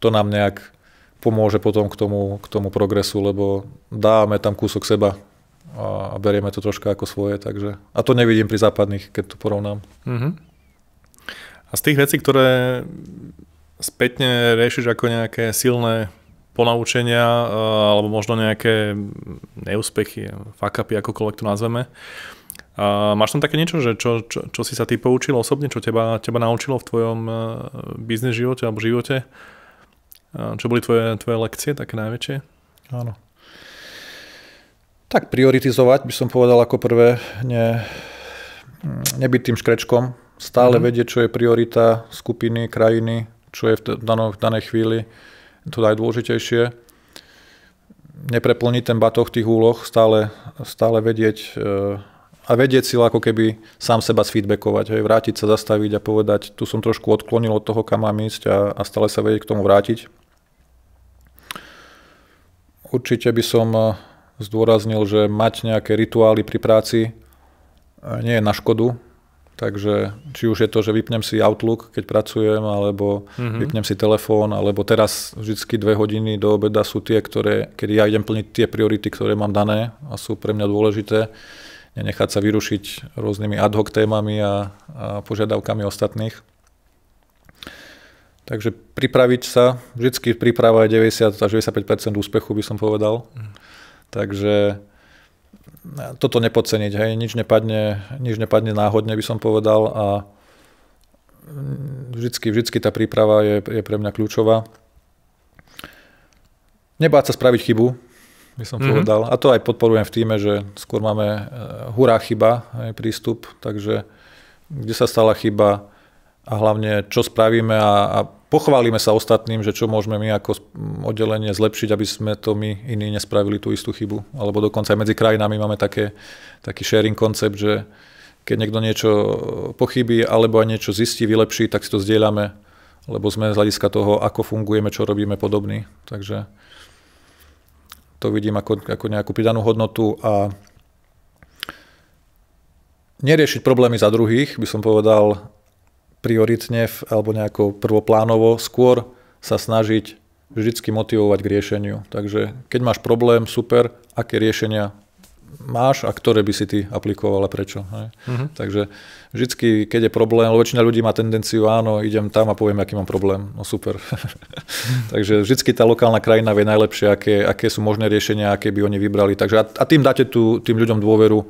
to nám nejak pomôže potom k tomu progresu, lebo dáme tam kúsok seba a berieme to troška ako svoje. Takže, a to nevidím pri západných, keď to porovnám. Uh-huh. A z tých vecí, ktoré spätne riešiš ako nejaké silné ponaučenia alebo možno nejaké neúspechy, fuck-upy, akokoľvek to nazveme, máš tam také niečo, že čo si sa ty poučil osobne, čo teba naučilo v tvojom biznis živote alebo živote? Čo boli tvoje lekcie, také najväčšie? Áno. Tak prioritizovať by som povedal ako prvé, nebyť tým škrečkom, stále vedieť, čo je priorita skupiny, krajiny, čo je v danej chvíli to najdôležitejšie. Nepreplniť ten batoh tých úloh, stále vedieť a vedieť si ako keby sám seba sfeedbackovať, hej, vrátiť sa, zastaviť a povedať, tu som trošku odklonil od toho, kam mám ísť a stále sa vedieť k tomu vrátiť. Určite by som zdôraznil, že mať nejaké rituály pri práci nie je na škodu, takže či už je to, že vypnem si Outlook, keď pracujem, alebo vypnem si telefón, alebo teraz vždycky 2 hodiny do obeda sú tie, kedy ja idem plniť tie priority, ktoré mám dané a sú pre mňa dôležité. Nenechať sa vyrušiť rôznymi ad hoc témami a požiadavkami ostatných. Takže pripraviť sa, vždycky príprava je 90 až 95% úspechu, by som povedal. Takže toto nepodceniť, hej, nič nepadne náhodne, by som povedal a vždycky tá príprava je pre mňa kľúčová. Nebáť sa spraviť chybu, by som povedal. A to aj podporujem v tíme, že skôr máme hurá chyba, prístup, takže kde sa stala chyba a hlavne čo spravíme a pochválime sa ostatným, že čo môžeme my ako oddelenie zlepšiť, aby sme to my iní nespravili tú istú chybu. Alebo dokonca aj medzi krajinami máme taký sharing koncept, že keď niekto niečo pochybí alebo aj niečo zistí, vylepší, tak si to zdieľame, lebo sme z hľadiska toho, ako fungujeme, čo robíme podobný. Takže to vidím ako nejakú pridanú hodnotu a neriešiť problémy za druhých, by som povedal prioritne alebo nejako prvoplánovo, skôr sa snažiť vždycky motivovať k riešeniu. Takže keď máš problém, super, aké riešenia máš a ktoré by si ty aplikoval a prečo. Takže vždycky, keď je problém, lebo väčšina ľudí má tendenciu, áno, idem tam a poviem, aký mám problém. No super. Takže vždycky tá lokálna krajina vie najlepšie, aké sú možné riešenia, aké by oni vybrali. Takže a tým dáte tým ľuďom dôveru,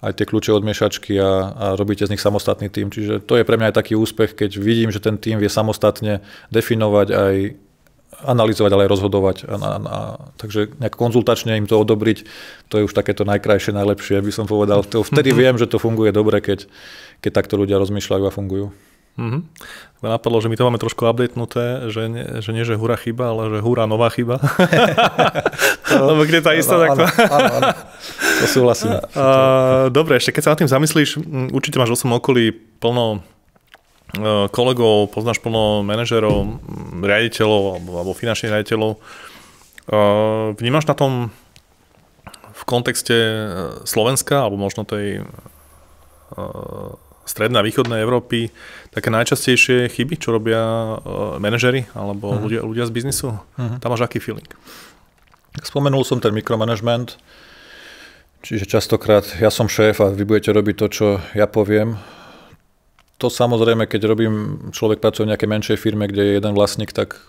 aj tie kľúče od miešačky a robíte z nich samostatný tím. Čiže to je pre mňa aj taký úspech, keď vidím, že ten tím vie samostatne definovať aj analyzovať, ale aj rozhodovať. Takže nejak konzultačne im to odobriť, to je už takéto najkrajšie, najlepšie, by som povedal. Vtedy viem, že to funguje dobre, keď takto ľudia rozmýšľajú a fungujú. Napadlo, že my to máme trošku updatenuté, že nie, že hurá chyba, ale že hurá nová chyba. Lebo kde tá istá takto. Áno. To súhlasím. Dobre, ešte keď sa nad tým zamyslíš, určite máš o svojom okolí plno kolegov, poznáš plno manažerov, riaditeľov alebo finančných riaditeľov. Vnímaš na tom v kontexte Slovenska alebo možno tej strednej a východnej Európy také najčastejšie chyby, čo robia manažeri alebo ľudia z biznisu? Tam máš aký feeling? Spomenul som ten mikromanagement, čiže častokrát ja som šéf a vy budete robiť to, čo ja poviem. To samozrejme, keď človek pracuje v nejakej menšej firme, kde je jeden vlastník, tak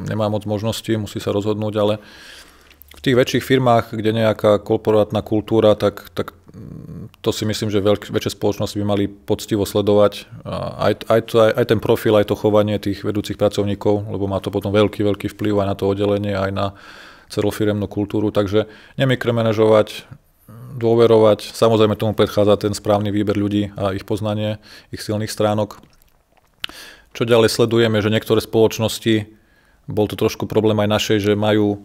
nemá moc možností, musí sa rozhodnúť, ale V tých väčších firmách, kde nejaká korporátna kultúra, tak to si myslím, že väčšie spoločnosti by mali poctivo sledovať. Aj ten profil, aj to chovanie tých vedúcich pracovníkov, lebo má to potom veľký vplyv aj na to oddelenie, aj na celofiremnú kultúru. Takže nemikromanežovať, dôverovať. Samozrejme tomu predchádza ten správny výber ľudí a ich poznanie, ich silných stránok. Čo ďalej sledujeme, že niektoré spoločnosti, bol to trošku problém aj našej, že majú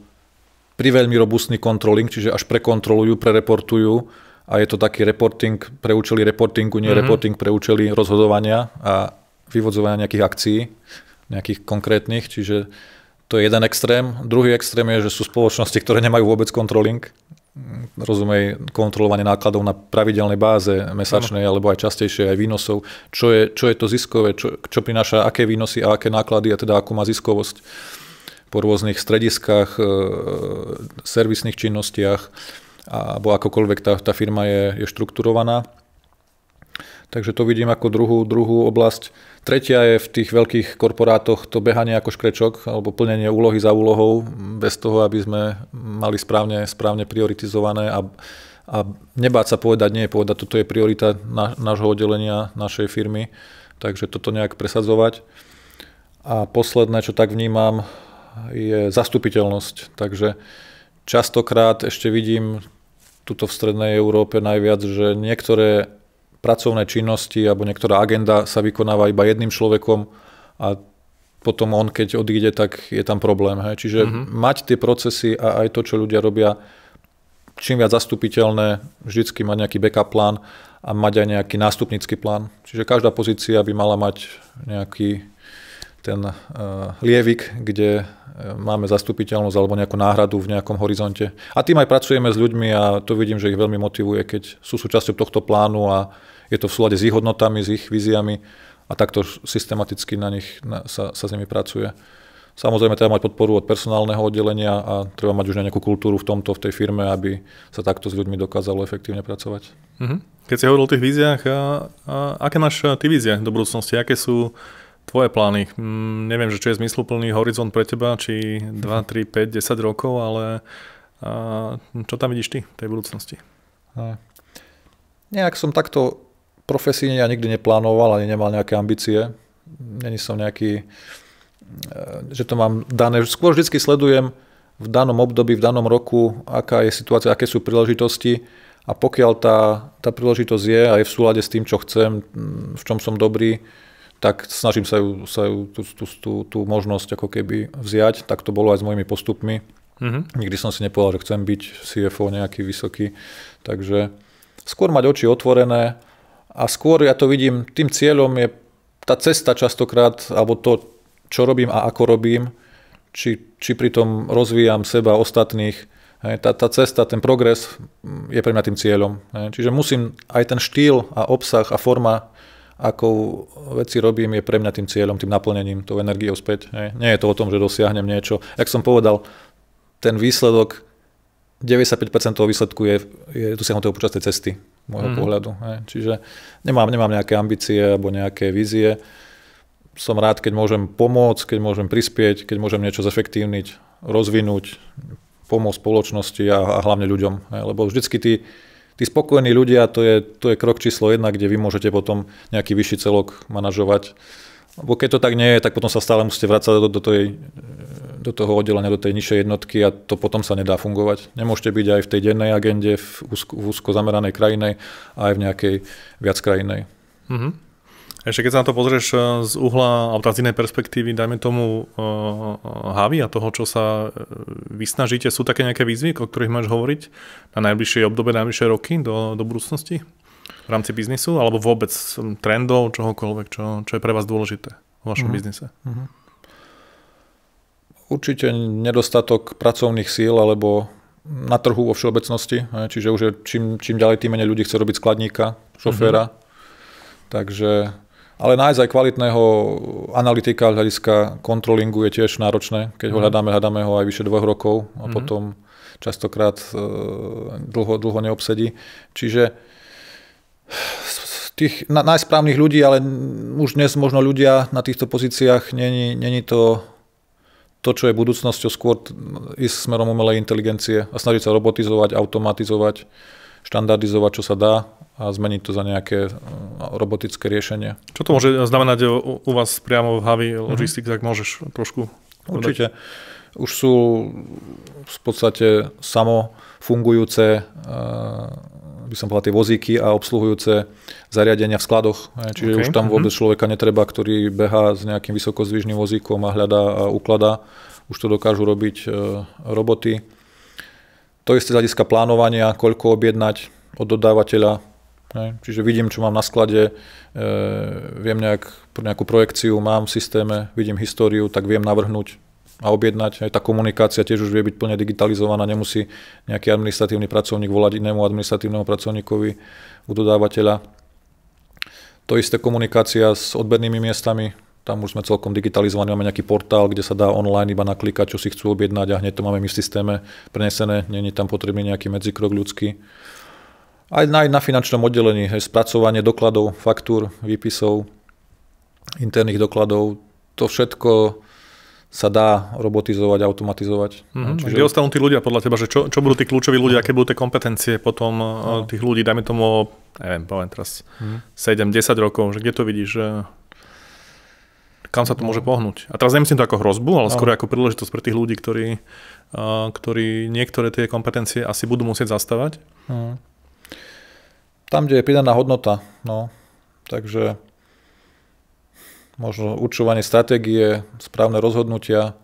priveľmi robustný controlling, čiže až prekontrolujú, prereportujú a je to taký reporting pre účely reportingu, nie reporting pre účely rozhodovania a vyvodzovania nejakých akcií, nejakých konkrétnych, čiže to je jeden extrém. Druhý extrém je, že sú spoločnosti, ktoré nemajú vôbec controlling, rozumej kontrolovanie nákladov na pravidelnej báze mesačnej alebo aj častejšie aj výnosov, čo je to ziskové, čo prináša aké výnosy a aké náklady a teda akú má ziskovosť po rôznych strediskách, servisných činnostiach alebo akokoľvek tá firma je štrukturovaná. Takže to vidím ako druhú oblasť. Tretia je v tých veľkých korporátoch to behanie ako škrečok alebo plnenie úlohy za úlohou bez toho, aby sme mali správne prioritizované a nebáť sa povedať, toto je priorita nášho oddelenia, našej firmy. Takže toto nejak presadzovať. A posledné, čo tak vnímam, je zastupiteľnosť. Takže častokrát ešte vidím tuto v strednej Európe najviac, že niektoré pracovné činnosti alebo niektorá agenda sa vykonáva iba jedným človekom a potom on, keď odíde, tak je tam problém. Hej. Čiže mať tie procesy a aj to, čo ľudia robia, čím viac zastupiteľné, vždycky mať nejaký backup plán a mať aj nejaký nástupnícky plán. Čiže každá pozícia by mala mať nejaký ten lievik, kde máme zastupiteľnosť alebo nejakú náhradu v nejakom horizonte. A tým aj pracujeme s ľuďmi a to vidím, že ich veľmi motivuje, keď sú súčasťou tohto plánu a je to v súlade s ich hodnotami, s ich víziami a takto systematicky na nich sa s nimi pracuje. Samozrejme treba mať podporu od personálneho oddelenia a treba mať už nejakú kultúru v tej firme, aby sa takto s ľuďmi dokázalo efektívne pracovať. Keď si hovoril o tých víziách, aké máš ty vízie do budúcnosti? Aké sú tvoje plány? Neviem, že čo je zmysluplný horizont pre teba, či 2, 3, 5, 10 rokov, ale čo tam vidíš ty v tej budúcnosti? Nejak som takto profesíne ja nikdy neplánoval, ani nemal nejaké ambície. Není som nejaký, že to mám dané. Skôr vždy sledujem v danom období, v danom roku, aká je situácia, aké sú príležitosti a pokiaľ tá príležitosť je a je v súlade s tým, čo chcem, v čom som dobrý, tak snažím sa ju tú možnosť ako keby vziať. Tak to bolo aj s mojimi postupmi. Nikdy som si nepovedal, že chcem byť CFO nejaký vysoký. Takže skôr mať oči otvorené a skôr ja to vidím, tým cieľom je tá cesta častokrát, alebo to, čo robím a ako robím, či pritom rozvíjam seba, ostatných. Tá cesta, ten progres je pre mňa tým cieľom. Čiže musím aj ten štýl a obsah a forma, akou veci robím, je pre mňa tým cieľom, tým naplnením, tou energiou späť. Nie je to o tom, že dosiahnem niečo. Jak som povedal, ten výsledok, 95% toho výsledku je dosiahnutého počas tej cesty, môjho pohľadu. Čiže nemám nejaké ambície alebo nejaké vízie. Som rád, keď môžem pomôcť, keď môžem prispieť, keď môžem niečo zefektívniť, rozvinúť, pomôcť spoločnosti a hlavne ľuďom. Lebo vždycky tí spokojní ľudia, to je krok číslo 1, kde vy môžete potom nejaký vyšší celok manažovať. Lebo keď to tak nie je, tak potom sa stále musíte vrácať do toho oddelenia, do tej nižšej jednotky a to potom sa nedá fungovať. Nemôžete byť aj v tej dennej agende, v úzko zameranej krajine a aj v nejakej viac krajinej. Ešte keď sa na to pozrieš z uhla, alebo z inej perspektívy, dajme tomu Havy a toho, čo sa vysnažíte, sú také nejaké výzvy, o ktorých máš hovoriť na najbližšie obdobie, najbližšie roky do budúcnosti v rámci biznisu, alebo vôbec trendov, čohokoľvek, čo je pre vás dôležité v vašom biznise? Určite nedostatok pracovných síl, alebo na trhu vo všeobecnosti, čiže už čím ďalej, tým menej ľudí chce robiť skladníka, šoféra. Takže ale nájsť aj kvalitného analytika hľadiska kontrolingu je tiež náročné. Keď ho hľadáme ho aj vyše 2 rokov a potom častokrát dlho neobsedí. Čiže tých najsprávnych ľudí, ale už dnes možno ľudia na týchto pozíciách není to to, čo je budúcnosťou, skôr ísť smerom umelej inteligencie a snažiť sa robotizovať, automatizovať, štandardizovať, čo sa dá a zmeniť to za nejaké robotické riešenie. Čo to môže znamenať u vás priamo v Havi Logistics, ak môžeš trošku povedať? Určite. Už sú v podstate samofungujúce by som povedal tie vozíky a obsluhujúce zariadenia v skladoch. Čiže už tam vôbec človeka netreba, ktorý behá s nejakým vysokozdvižným vozíkom a hľadá a ukladá. Už to dokážu robiť roboty. To isté z hľadiska plánovania, koľko objednať od dodávateľa. Čiže vidím, čo mám na sklade, viem nejakú projekciu, mám v systéme, vidím históriu, tak viem navrhnúť a objednať. Aj tá komunikácia tiež už vie byť plne digitalizovaná, nemusí nejaký administratívny pracovník volať inému administratívnemu pracovníkovi u dodávateľa. To isté komunikácia s odbernými miestami, tam už sme celkom digitalizovaní, máme nejaký portál, kde sa dá online iba naklikať, čo si chcú objednať a hneď to máme my v systéme prenesené, nie je tam potrebný nejaký medzikrok ľudský. Aj na finančnom oddelení, spracovanie dokladov, faktúr, výpisov, interných dokladov, to všetko sa dá robotizovať, automatizovať. Čiže kde ostanú tí ľudia podľa teba, že čo budú tí kľúčoví ľudia, aké budú tie kompetencie potom tých ľudí, dajme tomu, neviem, poviem teraz 7-10 rokov, že kde to vidíš, že kam sa to môže pohnúť? A teraz nemyslím to ako hrozbu, ale skôr ako príležitosť pre tých ľudí, ktorí niektoré tie kompetencie asi budú musieť zastávať. Tam, kde je pridaná hodnota, takže možno určovanie stratégie, správne rozhodnutia,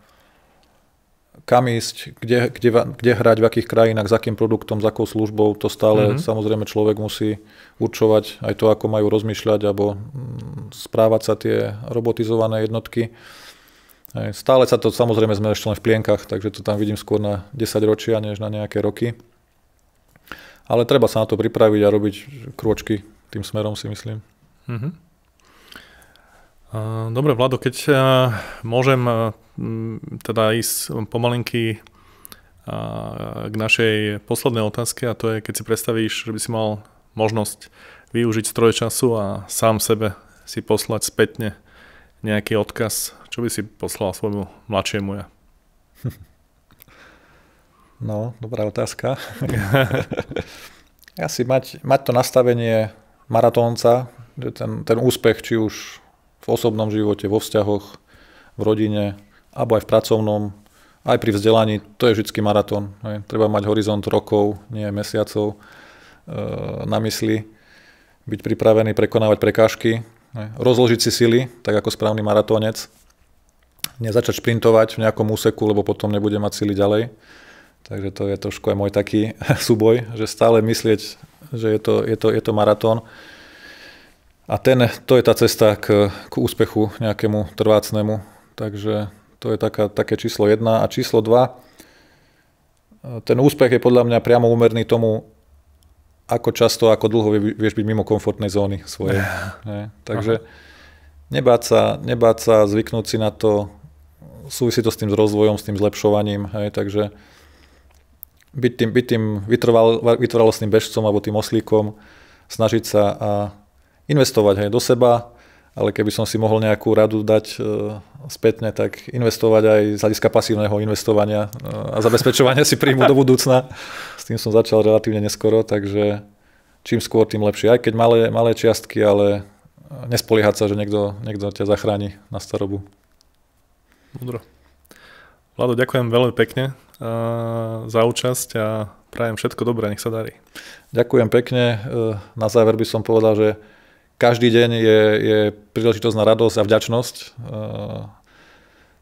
kam ísť, kde hrať, v akých krajinách, s akým produktom, s akou službou, to stále samozrejme človek musí určovať aj to, ako majú rozmýšľať alebo správať sa tie robotizované jednotky. Stále sa to, samozrejme sme ešte len v plienkach, takže to tam vidím skôr na 10 ročia, než na nejaké roky. Ale treba sa na to pripraviť a robiť krôčky tým smerom, si myslím. Dobre, Vlado, keď môžem teda ísť pomalinky k našej poslednej otázke, a to je, keď si predstavíš, že by si mal možnosť využiť stroj času a sám sebe si poslať spätne nejaký odkaz, čo by si poslal svojmu mladšiemu ja? No, dobrá otázka. Asi mať to nastavenie maratónca, že ten úspech, či už v osobnom živote, vo vzťahoch, v rodine, alebo aj v pracovnom, aj pri vzdelaní, to je vždycky maratón. Treba mať horizont rokov, nie mesiacov na mysli, byť pripravený prekonávať prekážky, rozložiť si sily, tak ako správny maratónec, nezačať šprintovať v nejakom úseku, lebo potom nebude mať sily ďalej. Takže to je trošku aj môj taký súboj, že stále myslieť, že je to maratón. A to je tá cesta k úspechu nejakému trvácnemu. Takže to je také číslo 1. A číslo 2, ten úspech je podľa mňa priamo úmerný tomu, ako často, ako dlho vieš byť mimo komfortnej zóny svojej. Takže nebáť sa, zvyknúť si na to, súvisí to s tým rozvojom, s tým zlepšovaním. Takže byť tým vytrvalostným bežcom alebo tým oslíkom, snažiť sa a investovať do seba, ale keby som si mohol nejakú radu dať spätne, tak investovať aj z hľadiska pasívneho investovania a zabezpečovania si príjmu do budúcna. S tým som začal relatívne neskoro, takže čím skôr, tým lepšie. Aj keď malé čiastky, ale nespoliehať sa, že niekto ťa zachráni na starobu. Múdro. Vlado, ďakujem veľmi pekne za účasť a prajem všetko dobré, nech sa darí. Ďakujem pekne. Na záver by som povedal, že každý deň je príležitosť na radosť a vďačnosť.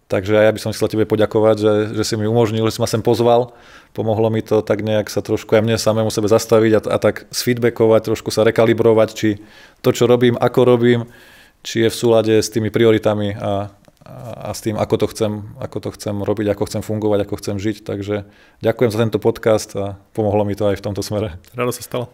Takže ja by som chcel tebe poďakovať, že si mi umožnil, že si ma sem pozval. Pomohlo mi to tak nejak sa trošku aj mne samému sebe zastaviť a tak sfeedbackovať, trošku sa rekalibrovať, či to, čo robím, ako robím, či je v súlade s tými prioritami a s tým, ako to chcem robiť, ako chcem fungovať, ako chcem žiť. Takže ďakujem za tento podcast a pomohlo mi to aj v tomto smere. Rado sa stalo.